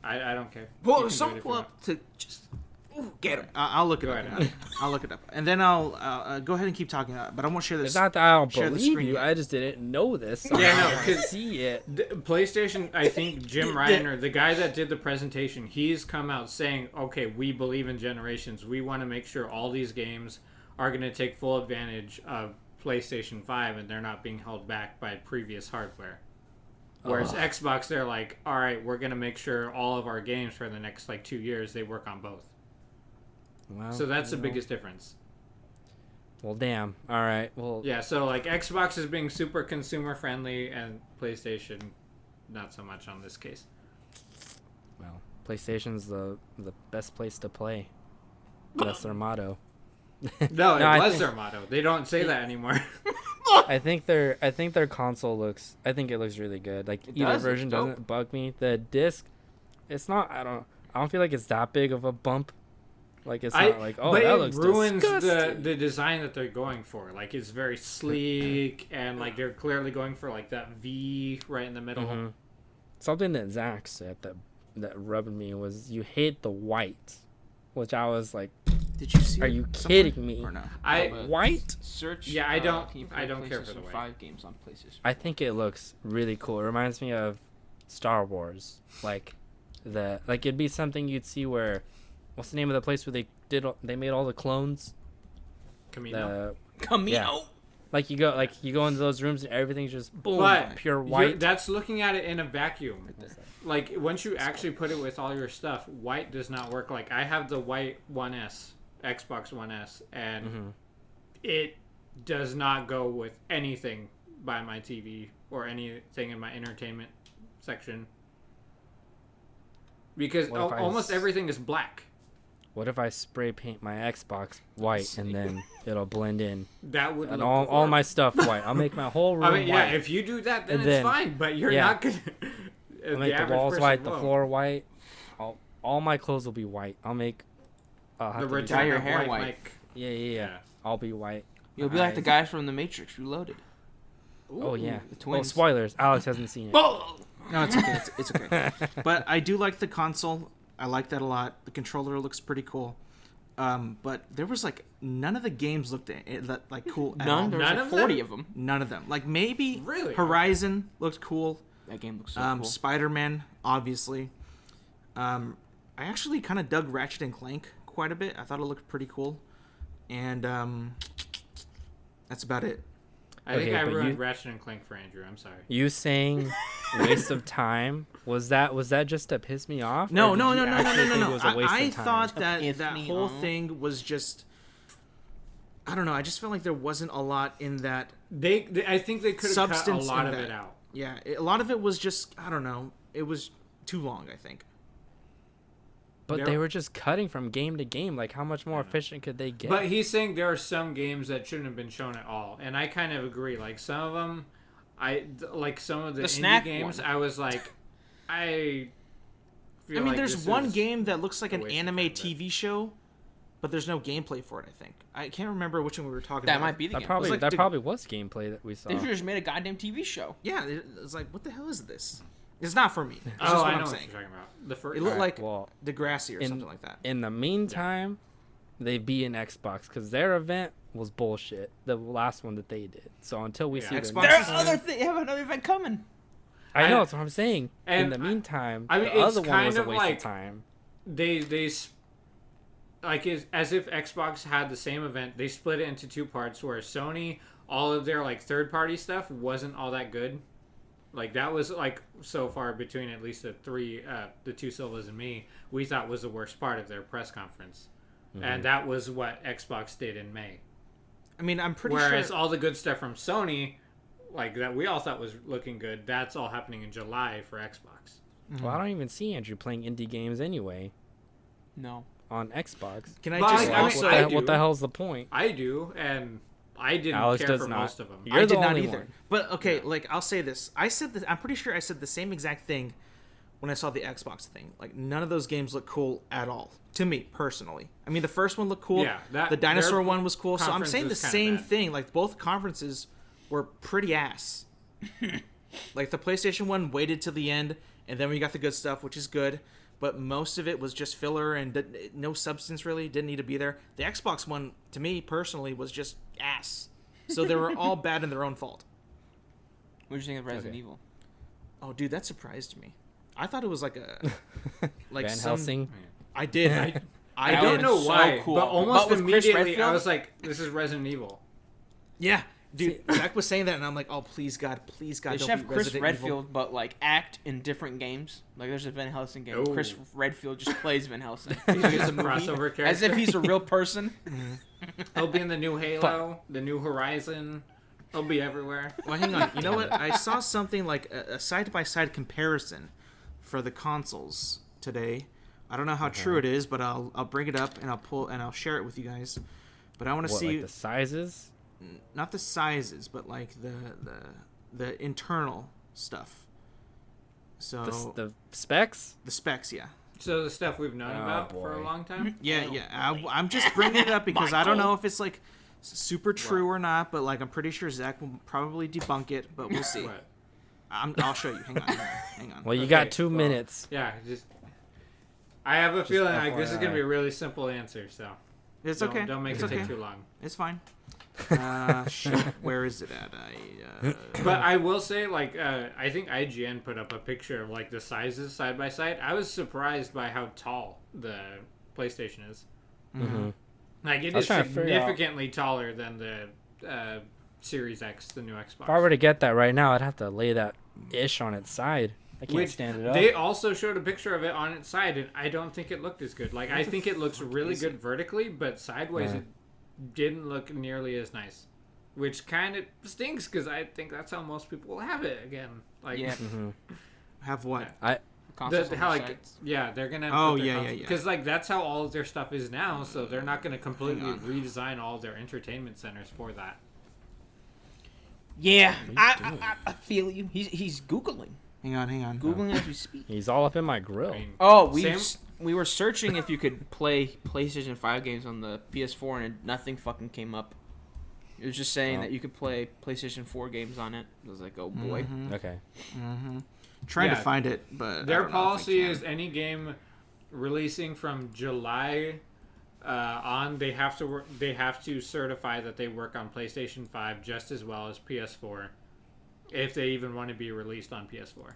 I don't care. You Pull can some do it if pull you up to just get him. I'll look it Go up. ahead. I'll look it up, and then I'll go ahead and keep talking. But I won't share this. It's not that I don't share the believe screen you. yet. I just didn't know this. So Yeah, no, I wanna 'cause- see it. The PlayStation, I think Jim Ryan, or the guy that did the presentation, he's come out saying, okay, we believe in generations. We want to make sure all these games are going to take full advantage of PlayStation 5 and they're not being held back by previous hardware. Whereas Xbox, they're like, all right, we're going to make sure all of our games for the next 2 years, they work on both. Wow. So that's the biggest difference. Well, damn. All right. Well, Yeah, so Xbox is being super consumer friendly and PlayStation not so much on this case. well, PlayStation's the best place to play. That's their motto. No, it I was think- their motto. They don't say that anymore. I think their console looks. I think it looks really good. Like It either does, version it's dope. doesn't bug me. The disc, it's not. I don't feel like it's that big of a bump. Like it's not like but that it looks ruins disgusting. the design that they're going for. It's very sleek and they're clearly going for that V right in the middle. Mhm. Something that Zach said that rubbed me was you hate the white, which I was like, Did you see? are it you somewhere? kidding me? Or no? I but- White? Search. Yeah, I don't- can you I play don't care for the PlayStation way. 5 games on PlayStation. I think it looks really cool. It reminds me of Star Wars. It'd be something you'd see where, what's the name of the place where they made all the clones? Camino. Camino. Yeah. You go into those rooms and everything's just boom, But pure you're- white. that's looking at it in a vacuum. Once you actually put it with all your stuff, white does not work. I have the white One S, Xbox One S, and it does not go with anything by my TV or anything in my entertainment section. Because What if I almost s- everything is black. What if I spray paint my Xbox white and then it'll blend in? That would And look all horrible. my stuff white. I'll make my whole room I mean, yeah, white. if you do that, then And it's then- fine. But you're yeah. not gonna. I'll make the average walls person white, the won't. floor white. All my clothes will be white. I'll have The to be return Dye your of hair white white. Mike. Yeah. I'll be white. You'll be like the Eyes. guys from The Matrix Reloaded. Oh yeah. the Oh, twins. spoilers. Alex hasn't seen it. No, it's okay. It's okay. But I do like the console. I like that a lot. The controller looks pretty cool. But there was none of the games looked cool at all. None. There was None like of 40 them? of them. None of them. Maybe Really? Horizon looked cool. That game looks so cool. Spider-Man, obviously. I actually kind of dug Ratchet and Clank quite a bit. I thought it looked pretty cool. And that's about it. I think Okay, I but ruined you- Ratchet and Clank for Andrew. I'm sorry. You saying waste of time? Was that just to piss me off? No. Or did you actually think it was a waste I of time? thought that Piss that me whole off. thing was just. I don't know. I just felt like there wasn't a lot in that. I think they could have cut a Substance lot in of that. it out. Yeah, a lot of it was just. I don't know. It was too long, I think. But There- they were just cutting from game to game. How much more efficient could they get? But he's saying there are some games that shouldn't have been shown at all, and I kind of agree. Some of them, some of the indie snack games, one. I was like, I. Feel I mean, like there's this one is game that looks like a an waste of anime time, but- TV show, but there's no gameplay for it. I think I can't remember which one we were talking That about. might be the that game. probably like that the- probably was gameplay that we saw. They just made a goddamn TV show. Yeah, it's like, what the hell is this? It's not for me. It's Oh, just what I I'm know what saying. you're talking about. The first. It looked like Well, Degrassi or in- something like that. in the meantime, they beat an Xbox because their event was bullshit. The last one that they did. So until we Yeah. see the Xbox next is- They have another event coming. I know that's what I'm saying. In and the meantime, I mean, the it's other one was kind a of waste like- of time. they like as if Xbox had the same event. They split it into two parts where Sony, all of their like third party stuff wasn't all that good. Like that was like so far between at least the two Silvas and me, we thought was the worst part of their press conference. And that was what Xbox did in May. I mean, I'm pretty Whereas sure. all the good stuff from Sony, like that we all thought was looking good, that's all happening in July for Xbox. Well, I don't even see Andrew playing indie games anyway No. on Xbox. Can I But just I mean, also? I What do. the hell's the point? I do, and I didn't Alex care does for not. most of them. You're I the did not only either. one. But okay, like I'll say this. I said this. I'm pretty sure I said the same exact thing when I saw the Xbox thing. Like none of those games look cool at all to me personally. I mean, the first one looked cool. Yeah, the dinosaur their one was cool. So I'm conference saying the was kinda same bad. thing. Like both conferences were pretty ass. Like the PlayStation one waited till the end, and then we got the good stuff, which is good. But most of it was just filler and no substance really. Didn't need to be there. The Xbox one, to me personally, was just ass. So they were all bad in their own fault. What did you think of Resident Okay. Evil? Oh, dude, that surprised me. I thought it was like a like Van some. Helsing. I did. I I did. don't know so why, cool. but almost But with Chris immediately I Redfield? was like, "This is Resident Evil." Yeah, dude. Zach was saying that, and I'm like, oh, please God, They don't should have be Chris Resident Redfield, Evil. but like act in different games. Like there's a Van Helsing game. Oh. Chris Redfield just plays Van Helsing. He's just It's a crossover character. as if he's a real person. He'll be in the new Halo, the new Horizon. He'll be everywhere. Well, hang on. You know what? I saw something like a side-by-side comparison for the consoles today. I don't know how true it is, but I'll bring it up and I'll share it with you guys. But I want to What, see like the sizes? not the sizes, but like the internal stuff. So The specs? the specs, yeah. So the stuff we've known Oh, about for a boy. long time. Yeah. I'm just bringing it up because I don't Michael. know if it's like super true or not, but like I'm pretty sure Zach will probably debunk it, but we'll see. What? I'll show you. Hang on. Well, you Okay, got 2 well, minutes. Yeah, just. I have a feeling like this is FYI. gonna be a really simple answer, so It's don't, okay. Don't make it's it okay. take too long. It's fine. Shit. Where is it at? But I will say, like, I think IGN put up a picture of like the sizes side by side. I was surprised by how tall the PlayStation is. Mm-hmm. Like, it I was is trying to figure out- significantly taller than the Series X, the new Xbox. If I were to get that right now, I'd have to lay that ish on its side. I can't Which stand it up. they also showed a picture of it on its side, and I don't think it looked as good. Like, I think it looks really good vertically, but sideways Yeah. it didn't look nearly as nice. Which kind of stinks, because I think that's how most people will have it again. Like, Yeah. Mm-hmm. Have what? Consoles on how, the like, sides. yeah, they're gonna. Oh, yeah. Because like that's how all of their stuff is now, so they're not gonna completely Hang on. redesign all of their entertainment centers for that. Yeah, What are you I feel you. He's googling, Hang on. googling as we speak. He's all up in my grill. I mean, Oh, Same- we were searching if you could play PlayStation 5 games on the PS4, and nothing fucking came up. It was just saying Oh. that you could play PlayStation 4 games on it. I was like, oh boy. Okay. Trying to Yeah. find it, but their I don't know if I policy can. is any game releasing from July on, they have to certify that they work on PlayStation 5 just as well as PS4, if they even want to be released on PS4.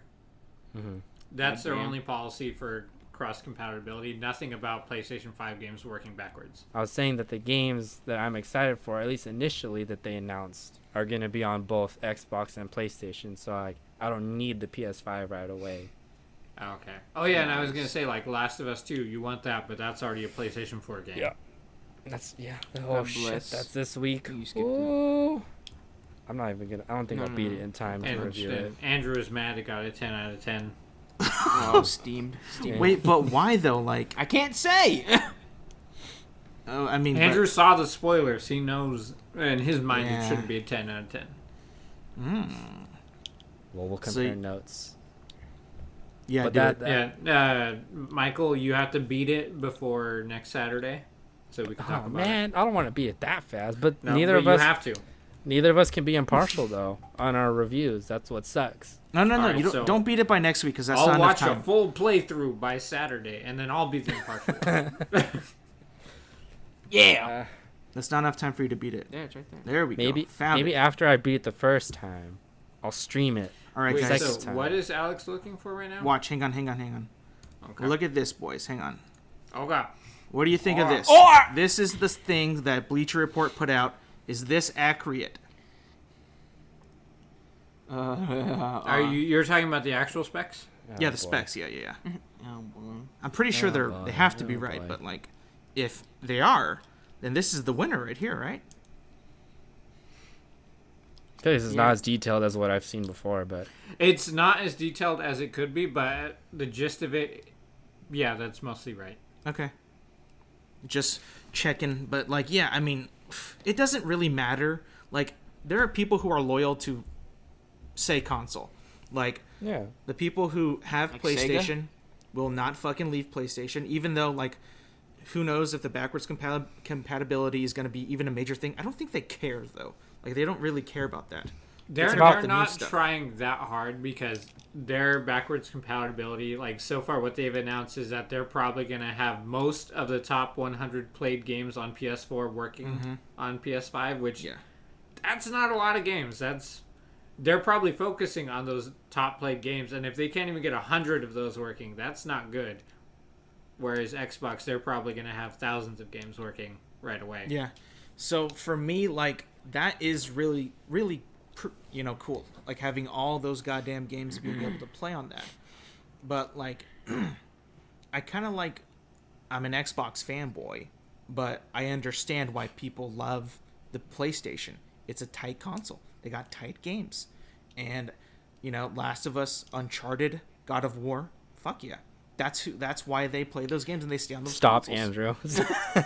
Mm-hmm. That's their Goddamn. only policy for cross compatibility. Nothing about PlayStation 5 games working backwards. I was saying that the games that I'm excited for, at least initially that they announced, are going to be on both Xbox and PlayStation. So I don't need the PS5 right away. Okay. Oh yeah, and I was gonna say like Last of Us 2. You want that, but that's already a PlayStation 4 game. Yeah. Oh God shit, bless. that's this week. You skipped it. Ooh. I'm not even gonna. I don't think No, I'll no, beat no. it in time to And review it. Andrew is mad. It got a 10 out of 10. Oh, steamed. Wait, but why though? Like, I can't say. oh, I mean, Andrew saw the spoilers. He knows in his mind Yeah. it shouldn't be a 10 out of 10. Well, we'll So compare you- notes. yeah, But do that, it. Yeah, Michael, you have to beat it before next Saturday, so we can talk Oh about man, I don't want to beat it that fast. But it. No, neither but of you us, have to. neither of us can be impartial though on our reviews. That's what sucks. No, Alright, you so don't beat it by next week because that's I'll not enough watch a time. full playthrough by Saturday, and then I'll be the impartial. Yeah. That's not enough time for you to beat it. Yeah, it's right there. There we Maybe go. Found maybe it. after I beat it the first time, I'll stream it. All right, Wait, guys. so time. what is Alex looking for right now? Watch. Hang on. Okay. Look at this, boys. Hang on. Okay. What do you think of this? Or! This is the thing that Bleacher Report put out. Is this accurate? You're talking about the actual specs? Yeah, the specs. Yeah. Oh, boy. I'm pretty sure they have to be Oh, right, boy. but like, if they are, then this is the winner right here, right? This is not as detailed as what I've seen before, but It's not as detailed as it could be, but the gist of it, yeah, that's mostly right. Okay. Just checking, but like, yeah, I mean, it doesn't really matter. Like, there are people who are loyal to, say, console. Like, yeah. the people who have Like PlayStation will not fucking leave PlayStation, even though, like, who knows if the backwards compatibility is going to be even a major thing. I don't think they care, though. Like, they don't really care about that. They're about the new not stuff. trying that hard because their backwards compatibility, like so far what they've announced is that they're probably going to have most of the top 100 played games on PS4 working on PS5, which that's not a lot of games. They're probably focusing on those top played games, and if they can't even get 100 of those working, that's not good. Whereas Xbox, they're probably going to have thousands of games working right away. Yeah. So for me, like, that is really, really, cool. Like, having all those goddamn games being able to play on that. But, like, I kind of like, I'm an Xbox fanboy, but I understand why people love the PlayStation. It's a tight console. They got tight games. And, Last of Us, Uncharted, God of War, fuck yeah. That's why they play those games and they stay on those Stop, consoles. Andrew.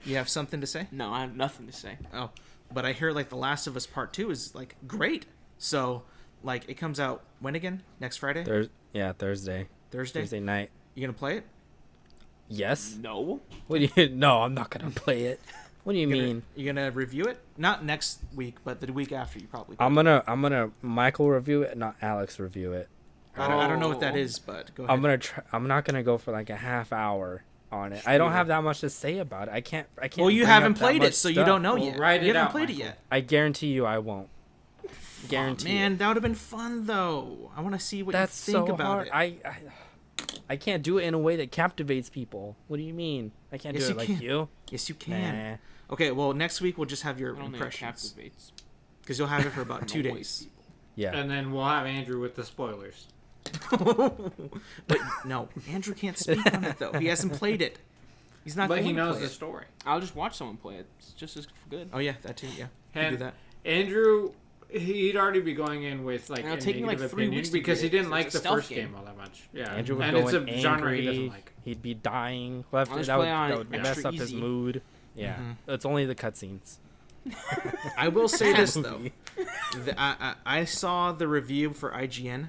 You have something to say? No, I have nothing to say. Oh, but I hear like The Last of Us Part 2 is like great. So, like, it comes out when again? Next Friday? Thursday. Thursday? Thursday night. You gonna play it? Yes. No. What do you? No, I'm not gonna play it. What do you mean? You gonna review it? Not next week, but the week after you probably. I'm gonna Michael review it, not Alex review it. I don't know what that is, but go ahead. I'm not gonna go for like a half hour on it. I don't have that much to say about it. I can't. Well, you bring haven't up that played much it, so you stuff. don't know Well, yet. write You it haven't out, played it Michael. yet. I guarantee you, I won't. Guarantee. Man, that would have been fun though. I want to see what That's you think so about hard. it. I can't do it in a way that captivates people. What do you mean? I can't Yes, do you it like can. you. Yes, you can. Nah. Okay, well, next week we'll just have your I don't think it impressions captivates. because you'll have it for about 2 White days. people. Yeah. And then we'll have Andrew with the spoilers. But no, Andrew can't speak on it though. He hasn't played it. He's not. But going he to knows play the it. story. I'll just watch someone play it. It's just as good. Oh yeah, that too. Yeah, you can And do that. Andrew, he'd already be going in with like And a it'll take me, negative like, 3 opinion weeks to because beat he it, didn't 'cause like it's the a stealth first game. game all that much. Yeah, Andrew would and go it's a in genre he angry. doesn't like. He'd be dying. Left. I'll just That would, play on that would mess extra up his easy. mood. Yeah. It's only the cutscenes. I will say this though. Movie. I saw the review for IGN.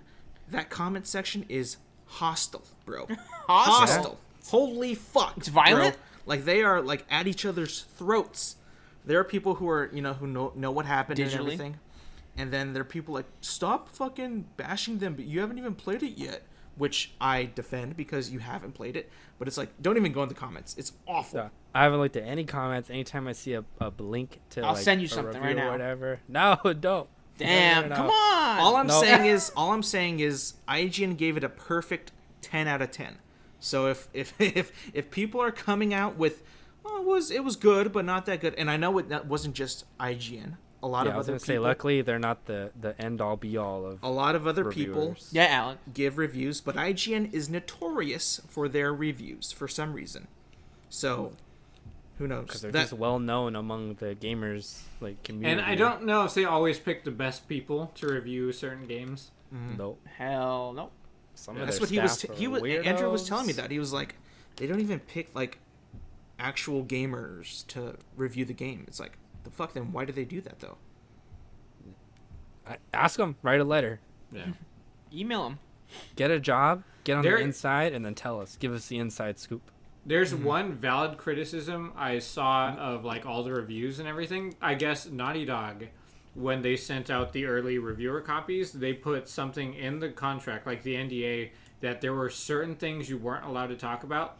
That comment section is hostile, bro. Hostile. Holy fuck. It's violent? Bro. Like they are like at each other's throats. There are people who are who know what happened and Digitally? everything, and then there are people like stop fucking bashing them, but you haven't even played it yet. Which I defend because you haven't played it. But it's like, don't even go in the comments. It's awful. So, I haven't looked at any comments. Anytime I see a link to I'll like, send you a something review right or now. whatever. No, don't. Damn, No. come on. All I'm No. saying is IGN gave it a perfect 10 out of 10. So if people are coming out with, oh, it was good but not that good, and I know that wasn't just IGN. A lot Yeah, of I was other gonna say, people, luckily they're not the end all be all of. a lot of other people reviewers. Yeah, Alec. give reviews, but IGN is notorious for their reviews for some reason. So who knows? Because they're just well known among the gamers like community. And I don't know if they always pick the best people to review certain games. Nope. Hell no. Some That's of what their he was. staff He are was. Andrew was telling me weirdos. that he was like, they don't even pick like actual gamers to review the game. It's like the fuck. Then why do they do that though? Ask them. Write a letter. Yeah. Email them. Get a job. Get on There- the inside, and then tell us. Give us the inside scoop. There's one valid criticism I saw of like all the reviews and everything. I guess Naughty Dog, when they sent out the early reviewer copies, they put something in the contract, like the NDA, that there were certain things you weren't allowed to talk about,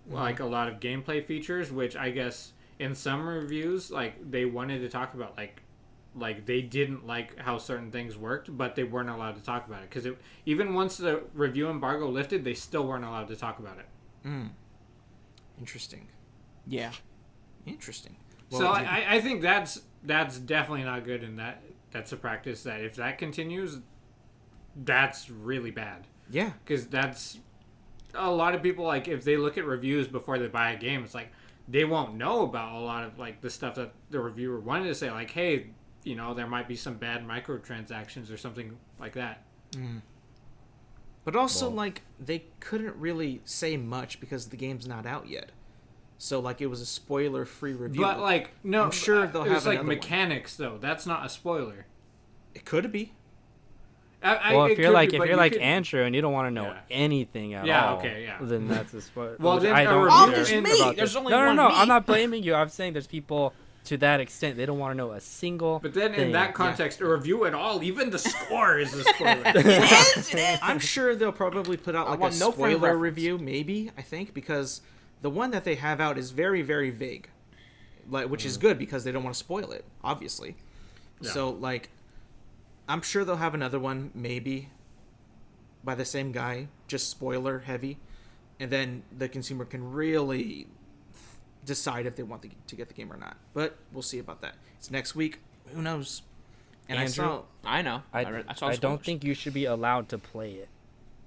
like a lot of gameplay features, which I guess in some reviews, like they wanted to talk about, like they didn't like how certain things worked, but they weren't allowed to talk about it because even once the review embargo lifted, they still weren't allowed to talk about it. Interesting. Yeah. Interesting. So I think that's definitely not good, and that's a practice that if that continues, that's really bad. Yeah. Because that's a lot of people, like, if they look at reviews before they buy a game, it's like they won't know about a lot of, like, the stuff that the reviewer wanted to say, like, hey, you know, there might be some bad microtransactions or something like that. But also, like, they couldn't really say much because the game's not out yet. So, like, it was a spoiler-free review. But, like, no, I'm sure they'll have like another mechanics though. That's not a spoiler. It could be. Well, if you're like could, Andrew and you don't want to know anything at all, then that's a spoiler. Well, then I don't review care there's me. about There's this. only no, one no. me. I'm not blaming you. I'm saying there's people to that extent they don't want to know a single. But then thing. in that context, a review at all, even the score is a spoiler. I'm sure they'll probably put out like a want no frame spoiler reference. review, maybe, I think, because the one that they have out is very, very vague. Like, which is good because they don't want to spoil it, obviously. Yeah. So, like, I'm sure they'll have another one, maybe, by the same guy, just spoiler heavy, and then the consumer can really decide if they want to get the game or not. But we'll see about that. It's next week. Who knows? And Andrew? I know. I saw the don't spoilers. think you should be allowed to play it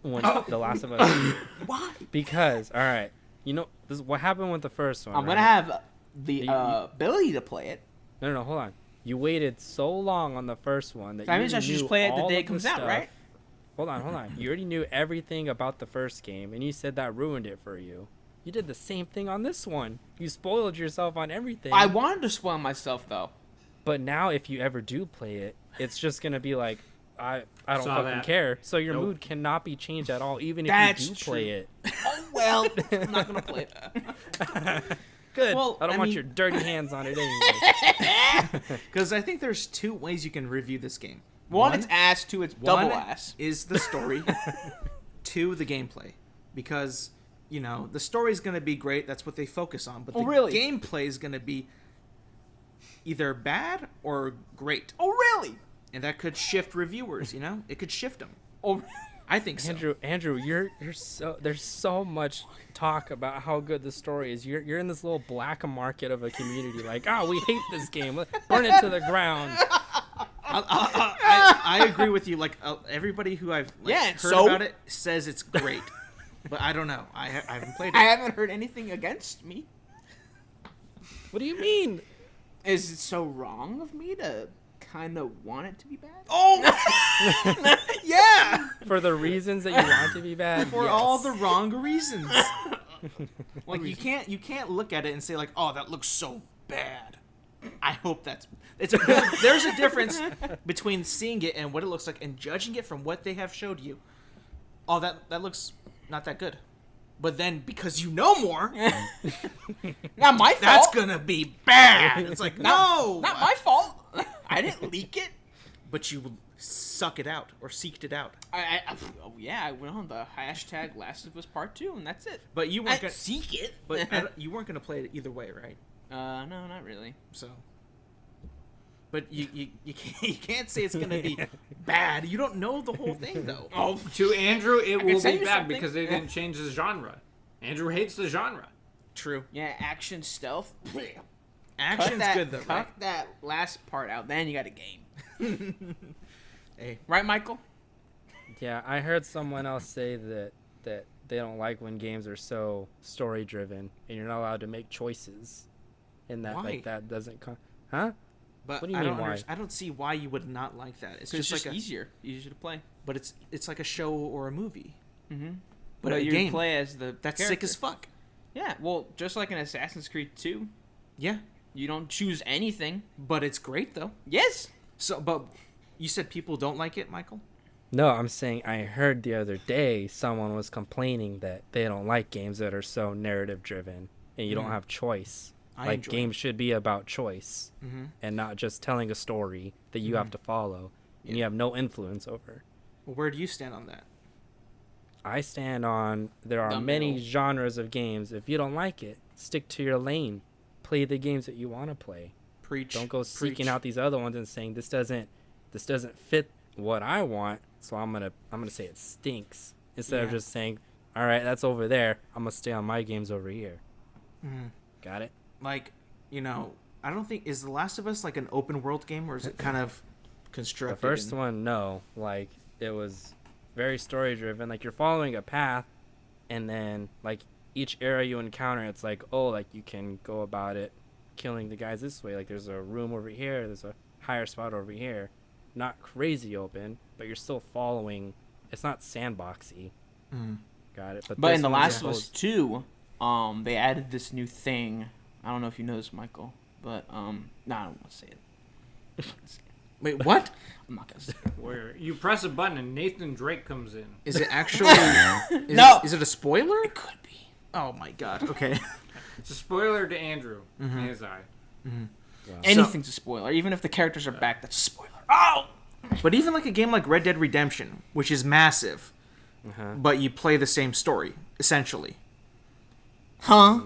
when The Last of Us. Why? Because all right, you know this is what happened with the first one. I'm right? gonna have the You- ability to play it. No, hold on. You waited so long on the first one that That you means I already should just knew play it the all day of it comes the out, stuff. right? Hold on. You already knew everything about the first game, and you said that ruined it for you. You did the same thing on this one. You spoiled yourself on everything. I wanted to spoil myself though. But now, if you ever do play it, it's just gonna be like, I don't Saw fucking that. care. So your Nope. mood cannot be changed at all, even if That's you do play it. Oh well, I'm not gonna play it. Good. Well, I don't I want mean- your dirty hands on it anyway. Because I think there's two ways you can review this game. One, it's ass. Two, it's double One ass. is the story. Two, the gameplay. Because, you know, the story's going to be great. That's what they focus on. But Oh, the really? gameplay is going to be either bad or great. Oh really? And that could shift reviewers, you know? It could shift them. Oh. I think so. Andrew, you're so there's so much talk about how good the story is. You're in this little black market of a community, like, oh, we hate this game, let's burn it to the ground. I agree with you. Like, everybody who I've heard so? about it says it's great. But I don't know. I haven't played it. I haven't heard anything against me. What do you mean? Is it so wrong of me to kind of want it to be bad? Oh! Yeah! For the reasons that you want to be bad. For yes. all the wrong reasons. Like, you can't look at it and say, like, oh, that looks so bad. I hope there's a difference between seeing it and what it looks like and judging it from what they have showed you. Oh, that looks not that good. But then because you know more, Not my fault. that's gonna be bad. It's like, no, Not my fault. I didn't leak it. But you suck it out or seeked it out. I went on the hashtag Last of Us Part 2, and that's it. But you weren't gonna seek it. But you weren't gonna play it either way, right? No, not really. So. But you can't say it's gonna be bad. You don't know the whole thing though. Oh, To Andrew, it can will say be you bad something. because they didn't change the genre. Andrew hates the genre. True. yeah, action stealth. Action's good though, Cut right? that last part out. Then you got a game. Hey, Right, Michael? Yeah, I heard someone else say that they don't like when games are so story driven and you're not allowed to make choices. And that Why? like that doesn't huh? but What do you I mean, don't why? I don't see why you would not like that. It's It's just just like easier to play. but it's like a show or a movie. Mm-hmm. But But a you game play as the that's character. sick as fuck. Yeah, well, just like in Assassin's Creed 2, Yeah, you don't choose anything. but it's great though. Yes. So, but you said people don't like it, Michael? No, I'm saying I heard the other day someone was complaining that they don't like games that are so narrative driven and you don't have choice. I Like enjoy games should be about choice Mm-hmm. and not just telling a story that you have to follow and you have no influence over. Well, where do you stand on that? I stand on there are The many middle. genres of games. If you don't like it, stick to your lane. Play the games that you want to play. Preach. Don't go seeking Preach. out these other ones and saying this doesn't fit what I want, so I'm gonna say it stinks instead of Yeah. just saying, all right, that's over there. I'm gonna stay on my games over here. Got it? Like, you know, I don't think is The Last of Us like an open world game, or is it kind of constructed? The first one, no. Like, it was very story driven. Like, you're following a path, and then like each area you encounter, it's like, oh, like you can go about it killing the guys this way. Like, there's a room over here, there's a higher spot over here. Not crazy open, but you're still following. It's not sandboxy. Got it. But this in The one's Last of Us supposed- 2, they added this new thing. I don't know if you know this, Michael, but no, I don't want to say it. Wait, what? I'm not gonna say it. Where you press a button and Nathan Drake comes in. Is it actually? No. Is it a spoiler? It could be. Oh my god. Okay. It's a spoiler to Andrew in his eye. Anything's a spoiler, even if the characters are back. That's a spoiler. Oh. But even like a game like Red Dead Redemption, which is massive, but you play the same story essentially. Huh?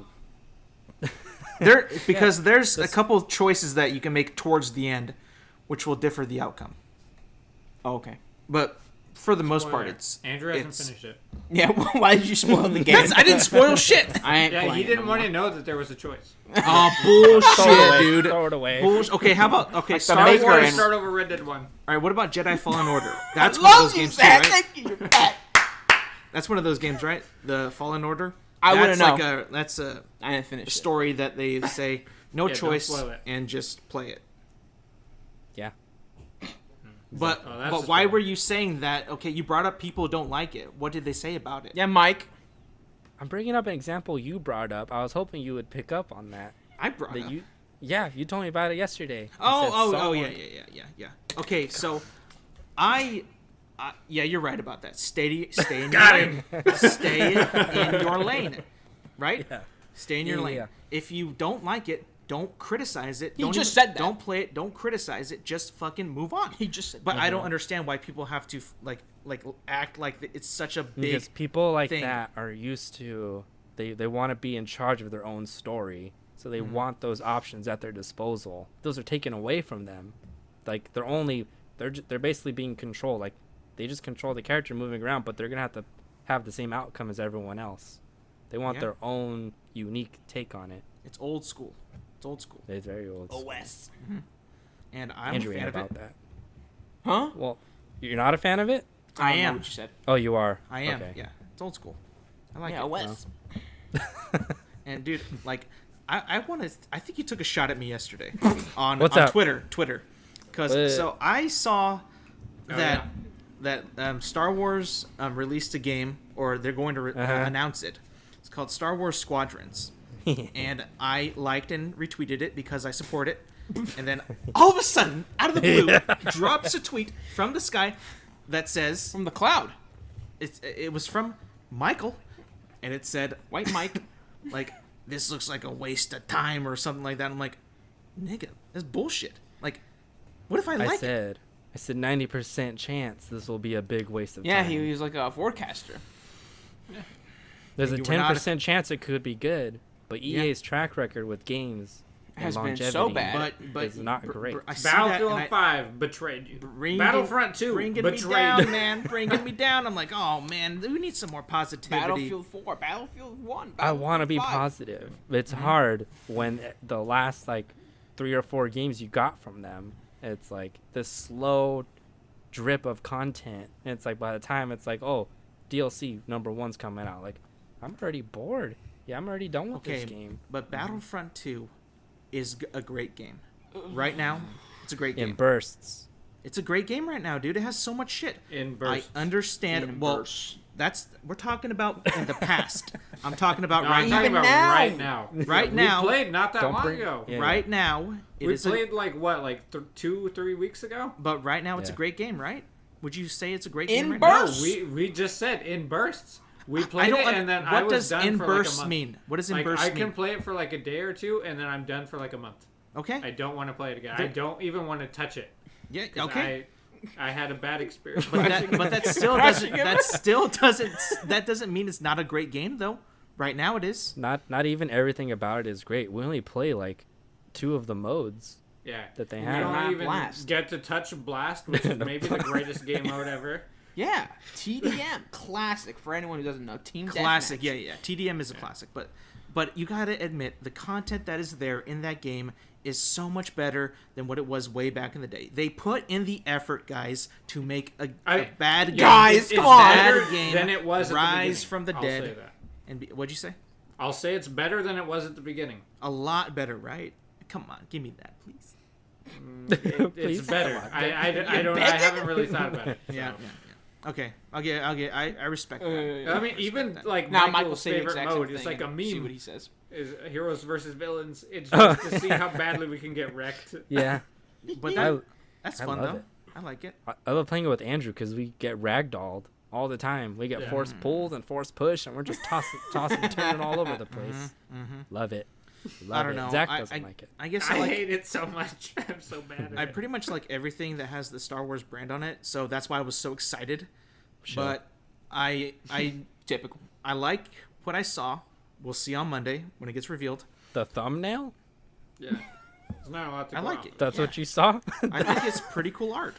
Because there's a couple of choices that you can make towards the end, which will differ the outcome. Oh, okay. But for the most part, Spoiler. it's Andrew hasn't it's- finished it. Yeah. Why did you spoil the game? I didn't spoil shit. I ain't Yeah, playing he didn't no want more. to know that there was a choice. Oh Throw it bullshit, away, dude. Throw it away. Bullshit. Okay, how about the Star maker Wars? and- Start over Red Dead 1. All right, what about Jedi Fallen Order? That's I one of love those you, games too, Zach. right? Thank you. You're back. That's one of those games, right? The Fallen Order. I wouldn't That's know. like that's a I didn't finish it. story that they say no Yeah, don't choice spoil it. and just play it. Yeah. But Oh, that's but a why spoiler. were you saying that? Okay, you brought up people don't like it. What did they say about it? Yeah, Mike. I'm bringing up an example you brought up. I was hoping you would pick up on that. I brought That up. you, yeah, you told me about it yesterday. You said Oh, someone- yeah. Okay, so yeah, you're right about that. Stay in your lane. Stay in your lane, right? Yeah. Stay in your Yeah, lane. yeah. If you don't like it, don't criticize it. He Don't just even- said that. Don't play it. Don't criticize it. Just fucking move on. He just said But I don't understand why people have to like act like it's such a big. Because people like thing. that are used to they want to be in charge of their own story, so they want those options at their disposal. Those are taken away from them. Like they're basically being controlled. Like they just control the character moving around, but they're gonna have the same outcome as everyone else. They want Yeah. their own unique take on it. It's old school. It's old school, It's very old. OS. and I'm Andrew a ain't fan of about it. that. Huh? Well, you're not a fan of it? I don't know am. what you said. Oh, you are. I am. Okay. Yeah, it's old school. I like Yeah, it. OS. And dude, like, I want to. I think you took a shot at me yesterday on What's on up? Twitter, because so I saw that yeah. that Star Wars released a game, or they're going to announce it. It's called Star Wars Squadrons, and I liked and retweeted it because I support it. And then all of a sudden, out of the blue, drops a tweet from the sky that says From the cloud. it was from Michael, and it said White Mike. like, this looks like a waste of time or something like that. I'm like, nigga, that's bullshit. Like, what if I like it? I said 90% chance this will be a big waste of Yeah, time. he was like a forecaster. There's a You were not a 10% chance it could be good, but Yeah. EA's track record with games and Has been longevity so bad. But is not great. I see that, and Battlefield I- 5 betrayed you. bringing- Battlefront 2 bringing betrayed me down, you. man, bringing me down. I'm like, oh man, we need some more positivity. Battlefield 4, Battlefield 1. I want to be Battlefield 5. positive. It's Mm-hmm. hard when the last like 3 or 4 games you got from them, it's like this slow drip of content. And it's like by the time it's like, oh, DLC number 1's coming out, like I'm already bored. Yeah, I'm already done with Okay, this game. but Battlefront 2 is a great game. Right now, it's a great In game. bursts. It's a great game right now, dude. It has so much shit. In I bursts. understand. In Well, bursts. we're talking about in the past. I'm talking about No, right I'm now. talking Even about now. right now. Right now. We played not that Don't long bring- ago. yeah. Right now, it We is played like what, like 2-3 weeks ago? but right now it's a Yeah. great game, right? Would you say it's a great In game right bursts. now? No, we just said in bursts. We I played don't. it and then What I was does done in for like a bursts month. mean? What does in Like bursts I mean? can play it for like a day or two and then I'm done for like a month. Okay. I don't want to play it again. The- I don't even want to touch it. Yeah. 'Cause Okay. I had a bad experience. But that still doesn't. That still doesn't. That doesn't mean it's not a great game, though. Right now, it is. Not even everything about it is great. We only play like 2 of the modes Yeah. that they We have. don't Not even Blast. get to touch Blast, which is maybe the greatest game mode ever. Yeah, TDM. Classic for anyone who doesn't know. Team Classic. Deathmatch. Yeah. TDM is a classic, but But you gotta admit, the content that is there in that game is so much better than what it was way back in the day. They put in the effort, guys, to make a bad game. Guys, come on. Better than it was at the Rise beginning. from the I'll dead. say that. And what'd you say? I'll say it's better than it was at the beginning. A lot better, right? Come on, give me that, please. It's Please. better. I haven't really thought about it. So. Yeah. Okay, I respect that. I mean, even like Now Michael's Michael's saying the favorite exact same mode, it's thing like a and See meme. what he says. Is heroes versus villains. It's just to see how badly we can get wrecked. Yeah. But that's I fun, love though. it. I like it. I love playing it with Andrew because we get ragdolled all the time. We get force pulls and force push, and we're just tossing, turning all over the place. Love it. Love I don't it. know. Zach doesn't like it. I guess I like, hate it so much. I'm so bad at I it. pretty much like everything that has the Star Wars brand on it, so that's why I was so excited. Sure. But I Typical. I like what I saw. We'll see on Monday when it gets revealed. The thumbnail? Yeah. There's not a lot to I go like on. it. That's what you saw? I think it's pretty cool art,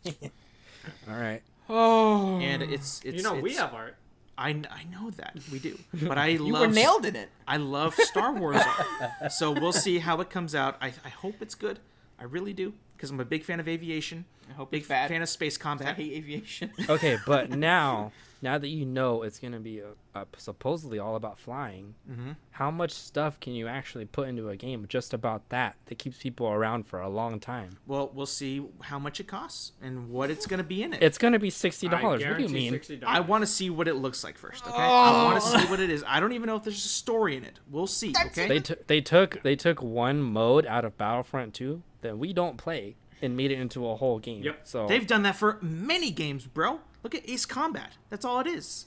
All right. Oh. and it's You know, we it's- have art. I know that we do, but I You love were nailed in it. I love Star Wars art. So we'll see how it comes out. I hope it's good. I really do, because I'm a big fan of aviation. I hope Big it's bad. fan of space I combat. hate aviation. Okay, but now that you know it's going to be supposedly all about flying, how much stuff can you actually put into a game just about that keeps people around for a long time? Well, we'll see how much it costs and what it's going to be in it. It's going to be $60. I What do you guarantee mean? $60. I want to see what it looks like first, okay? I want to see what it is. I don't even know if there's a story in it. We'll see, okay? They took one mode out of Battlefront 2 that we don't play and made it into a whole game. Yep. So They've done that for many games, bro. Look at Ace Combat. That's all it is.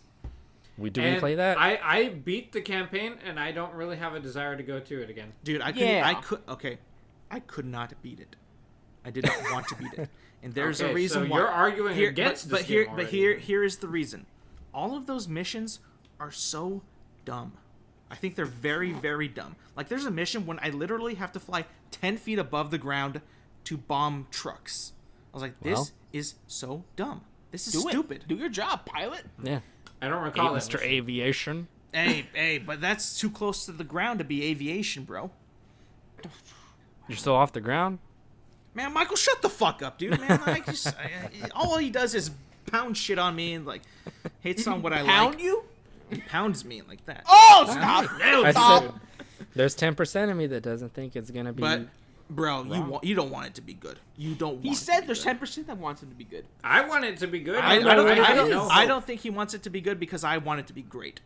we And play that? I beat the campaign, and I don't really have a desire to go to it again. Dude, I could not beat it. I did not want to beat it. And there's a Okay, reason so why. you're arguing against this game but already. here is the reason. All of those missions are so dumb. I think they're very, very dumb. Like, there's a mission when I literally have to fly 10 feet above the ground to bomb trucks. I was like, this Well. is so dumb. This is Do stupid. it. Do your job, pilot. yeah. I don't Hey, recall it. Mr. Aviation. Hey, but that's too close to the ground to be aviation, bro. You're still off the ground? Man, Michael, shut the fuck up, dude. Man, all he does is pound shit on me and, like, hates on what I Pound like. you? He pounds me like that. Oh, stop. I Stop. said there's 10% of me that doesn't think it's going to be... But, bro, you don't want it to be good. You don't want He it said to be there's good. 10% that wants him to be good. I want it to be good. I know. don't think he wants it to be good because I want it to be great.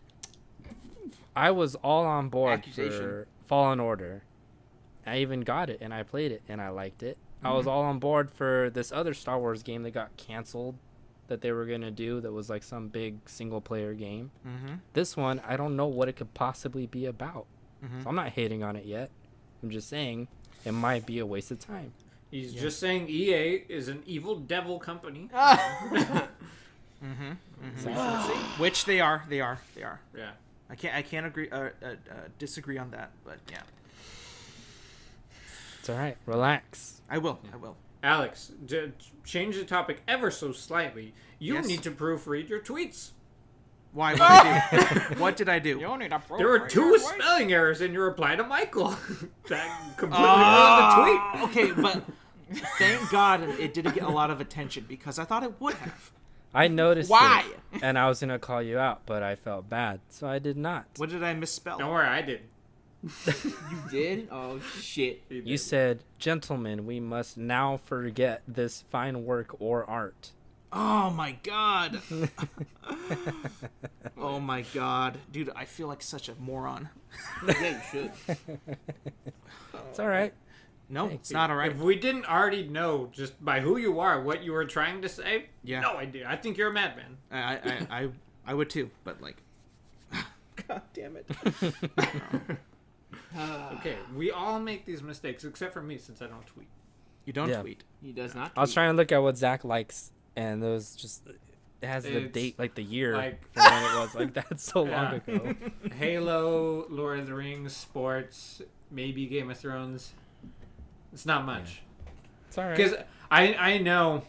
I was all on board Accusation. for Fallen Order. I even got it, and I played it, and I liked it. I was all on board for this other Star Wars game that got canceled that they were going to do that was like some big single-player game. This one, I don't know what it could possibly be about. So I'm not hating on it yet. I'm just saying it might be a waste of time. He's just saying EA is an evil devil company. Which they are. They are. Yeah. I can't agree disagree on that, but yeah. It's all right. Relax. I will. Alex, to change the topic ever so slightly, you Yes. need to proofread your tweets. Why? What did I do? What did I do? You need a There were two spelling errors in your reply to Michael. That completely ruined the tweet. Okay, but thank God it didn't get a lot of attention because I thought it would have. I noticed Why? it, and I was going to call you out, but I felt bad, so I did not. What did I misspell? Don't worry, I did. You did? Oh, shit. He did. You said, "Gentlemen, we must now forget this fine work or art." Oh my God. Oh my God, dude! I feel like such a moron. Yeah, you should. It's all right. No, it's not all right. If we didn't already know just by who you are what you were trying to say, Yeah. no idea. I think you're a madman. I would too, but like, God damn it. Okay, we all make these mistakes except for me since I don't tweet. You don't Yeah. tweet. He does not. I was trying to look at what Zach likes, and those just it has the It's date, like the year like- from when it was. Like that's so long Yeah. ago. Halo, Lord of the Rings, sports, maybe Game of Thrones. It's not much. It's all right. Because I know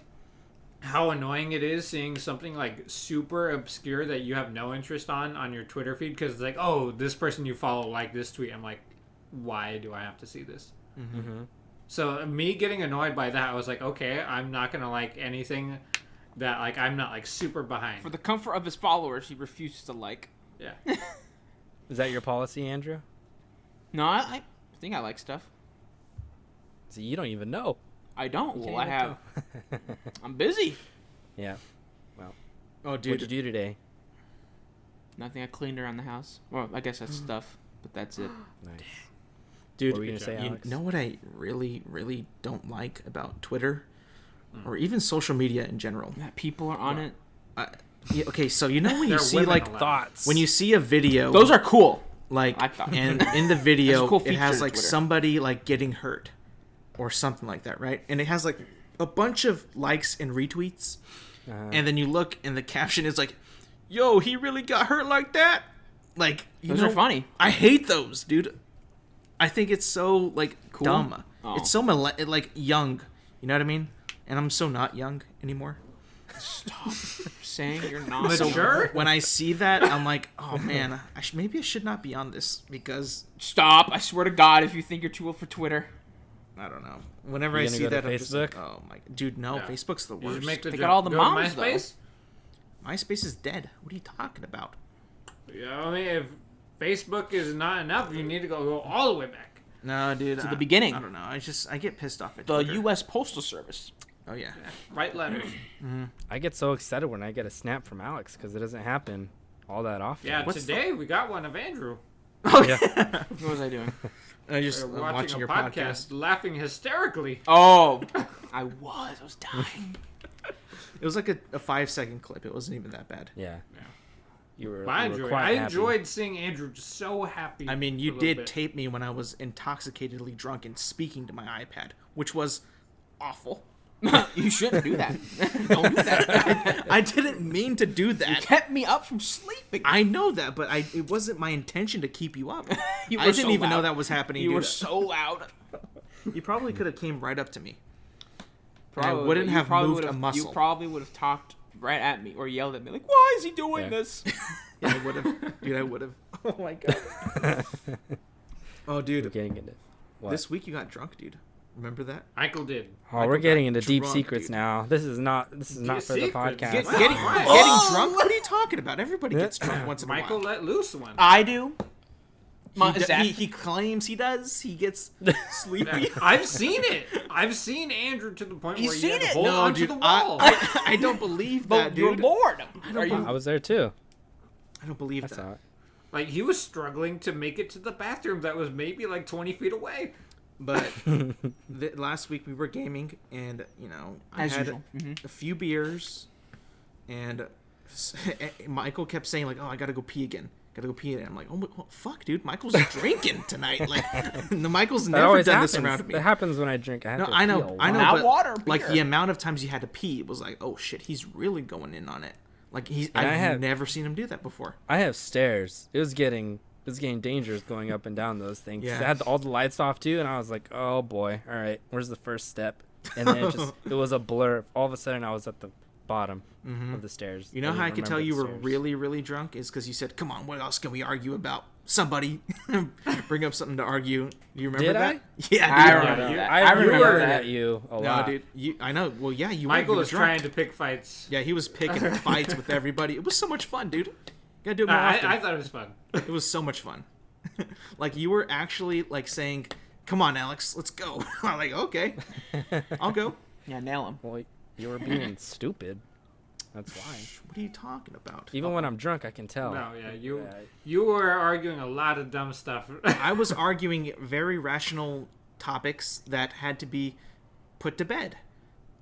how annoying it is seeing something like super obscure that you have no interest on your Twitter feed because it's like, oh, this person you follow liked this tweet. I'm like, why do I have to see this? Mm-hmm. So me getting annoyed by that, I was like, okay, I'm not gonna like anything that like I'm not like super behind. For the comfort of his followers, he refuses to like. Yeah. Is that your policy, Andrew? No, I think I like stuff. See, you don't even know. I don't. You Well, can't I even have. tell. I'm busy. Yeah. Oh, What'd dude. you do today? Nothing. I cleaned around the house. Well, I guess that's stuff, but that's it. Nice. Dude, What were you gonna say, you Alex? know what I really, really don't like about Twitter, or even social media in general? That people are on it. Yeah, okay, so you know when you They're see women like allowed. Thoughts. when you see a video, Those are cool. like, I thought- and in the video That's a cool it has feature like of Twitter. somebody like getting hurt, or something like that, right? And it has like a bunch of likes and retweets, and then you look and the caption is like, "Yo, he really got hurt like that." Like, you Those know, are funny. I hate those, dude. I think it's so like Cool? dumb. Oh. It's so like young. You know what I mean? And I'm so not young anymore. Stop saying you're not. So- Mature? When I see that, I'm like, oh man, maybe I should not be on this because Stop! I swear to God, if you think you're too old for Twitter. I don't know. Whenever You I gonna see go to that, I'm just like, Facebook? oh my, dude, no, Yeah. Facebook's the You worst. just make the They jump. got all the Go to moms, though. MySpace. MySpace is dead. What are you talking about? Yeah, I mean, if Facebook is not enough, you need to go all the way back. No, dude. To the beginning. I don't know. I get pissed off at The Twitter. U.S. Postal Service. Oh yeah. Write letters. I get so excited when I get a snap from Alex because it doesn't happen all that often. Yeah, What's today we got one of Andrew. Oh Yeah. What was I doing? I just We're watching a your podcast, podcast. laughing hysterically. Oh, I was dying. It was like a 5-second clip. It wasn't even that bad. Yeah. Yeah. You were. I you were enjoyed. quite I happy. enjoyed seeing Andrew just so happy. I mean, for you a little did bit. tape me when I was intoxicatedly drunk and speaking to my iPad, which was awful. You shouldn't do that. Don't do that. I didn't mean to do You that. kept me up from sleeping. I know that, but it wasn't my intention to keep you up. You I were didn't so even know loud. that was happening. You dude. were so loud. You probably could have came right up to me. Probably, wouldn't you have probably moved would've- a muscle. You probably would have talked right at me or yelled at me like, "Why is he doing Yeah. this?" Yeah, I would have. Dude, I would have. Oh my god. Oh, We're dude. getting into. What? This week you got drunk, dude. Remember that? Michael did. Oh, Michael we're getting got into deep drunk, secrets dude. now. This is not for the secrets. podcast. Get- Getting Wow. drunk? What are you talking about? Everybody gets drunk once in a Michael while. let loose one. I do. He claims he does. He gets sleepy. I've seen it. I've seen Andrew to the point You've where seen you had to it? hold No, onto dude. the wall. I don't believe that, But you're dude. bored. I was there too. I don't believe I that. saw it. Like he was struggling to make it to the bathroom that was maybe like 20 feet away. But last week we were gaming, and you know, I As had usual. a few beers, and Michael kept saying like, "Oh, I gotta go pee again. Gotta go pee again." I'm like, "Oh, well, fuck, dude, Michael's drinking tonight." Like, the Michael's That never always done happens. this around me. That happens when I drink. I have No, to I know, pee a I know, lot. Not but water, like beer. the amount of times you had to pee was like, "Oh shit, he's really going in on it." Like And I I've have- never seen him do that before. I have stairs. It was getting dangerous going up and down those things. Yeah. I had all the lights off too, and I was like, "Oh boy, all right, where's the first step?" And then it was a blur. All of a sudden, I was at the bottom of the stairs. You know how I could didn't tell remember you the were stairs. really, really drunk is because you said, "Come on, what else can we argue about?" Somebody bring up something to argue. Do you remember Did that? I? Yeah, I dude. remember you- that. I I remember remember that that. at you a No, lot. dude. I know. Well, yeah, you Michael were was drunk. trying to pick fights. Yeah, he was picking fights with everybody. It was so much fun, dude. Gotta do it more often. I thought it was fun. It was so much fun. Like you were actually like saying, "Come on, Alex, let's go." I'm like, "Okay, I'll go." Yeah, nail him. Well, you were being stupid. That's why. What are you talking about? Even when I'm drunk, I can tell. No, yeah, you were arguing a lot of dumb stuff. I was arguing very rational topics that had to be put to bed,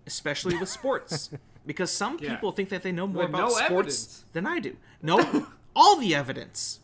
especially with sports, because some Yeah. people think that they know more With about no sports evidence. than I do. No, all the evidence.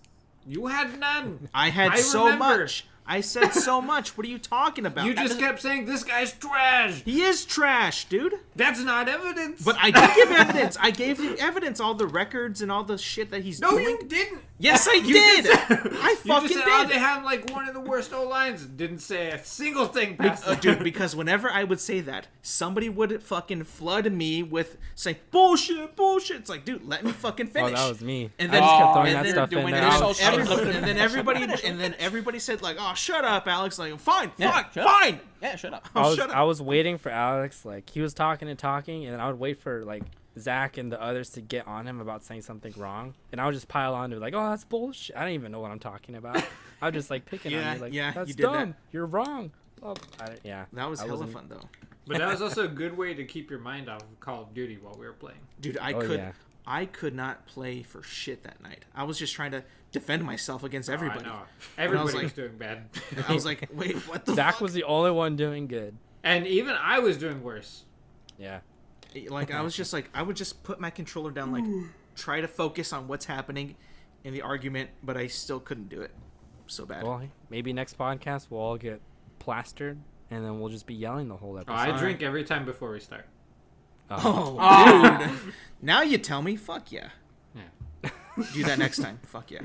You had none. I had I so remember. much. I said so much. What are you talking about? You just kept saying this guy's trash. He is trash, dude. That's not evidence. But I did give evidence. I gave the evidence, all the records and all the shit that he's no, doing. you didn't. Yes, I You did. just said- I You fucking just said, oh, did. they have like one of the worst O-lines. Didn't say a single thing past that. Dude, because whenever I would say that, somebody would fucking flood me with saying bullshit. It's like, dude, let me fucking Oh, finish. that was me. And I then, just kept throwing and that then stuff in doing there. it. I was- and then everybody said like, oh, shut up, Alex. Like, fine. Shut up. Yeah, shut up. I was, shut up. I was waiting for Alex. Like, he was talking, and then I would wait for like Zach and the others to get on him about saying something wrong, and I would just pile on to like, oh, that's bullshit. I don't even know what I'm talking about. I was just like picking on you, like, that's you did dumb. that. You're wrong. Oh, That was I hella wasn't- fun though. But that was also a good way to keep your mind off of Call of Duty while we were playing. Dude, I could not play for shit that night. I was just trying to defend myself against everybody. I know. Everybody was like- doing bad. I was like, wait, what the Zach fuck? was the only one doing good. And even I was doing worse. Yeah. Like, I was just like, I would just put my controller down, like, try to focus on what's happening in the argument, but I still couldn't do it. So bad. Well, maybe next podcast we'll all get plastered, and then we'll just be yelling the whole Oh, episode. I drink every time before we start. Dude. Now you tell me, fuck yeah. Yeah. Do that next time. Fuck yeah.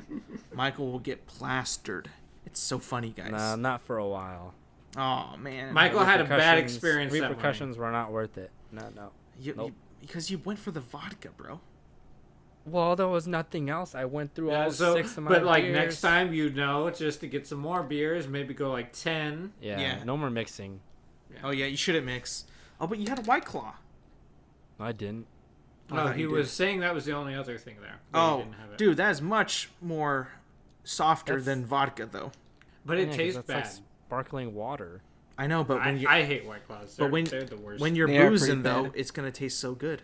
Michael will get plastered. It's so funny, guys. Nah, not for a while. Oh, man. Michael had a bad Repercussions- experience that morning. Repercussions were not worth it. No. Nope. Because you went for the vodka, bro. Well, there was nothing else. I went through Yeah, all so, 6 of my but like beers. next time, just to get some more beers, maybe go like 10. Yeah, no more mixing. Oh, yeah, you shouldn't mix. Oh, but you had a White Claw. I didn't. I No, thought he you was did. saying that was the only other thing there. but he Oh, didn't have it. dude, that is much more softer That's- than vodka, though. But it Yeah, 'cause tastes that's bad. like sparkling water. I know, but when you I hate White Claws. but when They're the worst. when you're They are boozing pretty though, bad. it's gonna taste so good.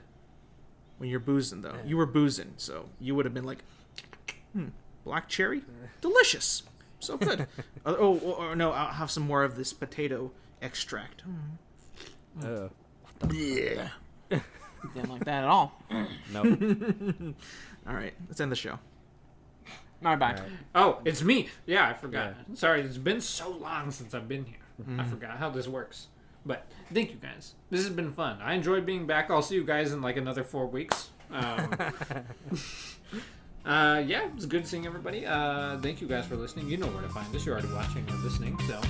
When you're boozing though, you were boozing, so you would have been like, black cherry, delicious, so good. No, I'll have some more of this potato extract. Ugh. Yeah. Didn't like that at all. Nope. All right, let's end the show. All right, bye. Alright. Oh, it's me. Yeah, I forgot. Sorry, it's been so long since I've been here. I forgot how this works. But thank you guys. This has been fun. I enjoyed being back. I'll see you guys in like another 4 weeks. Yeah, it was good seeing everybody. Thank you guys for listening. You know where to find us. You're already watching or listening. So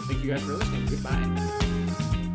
thank you guys for listening. Goodbye.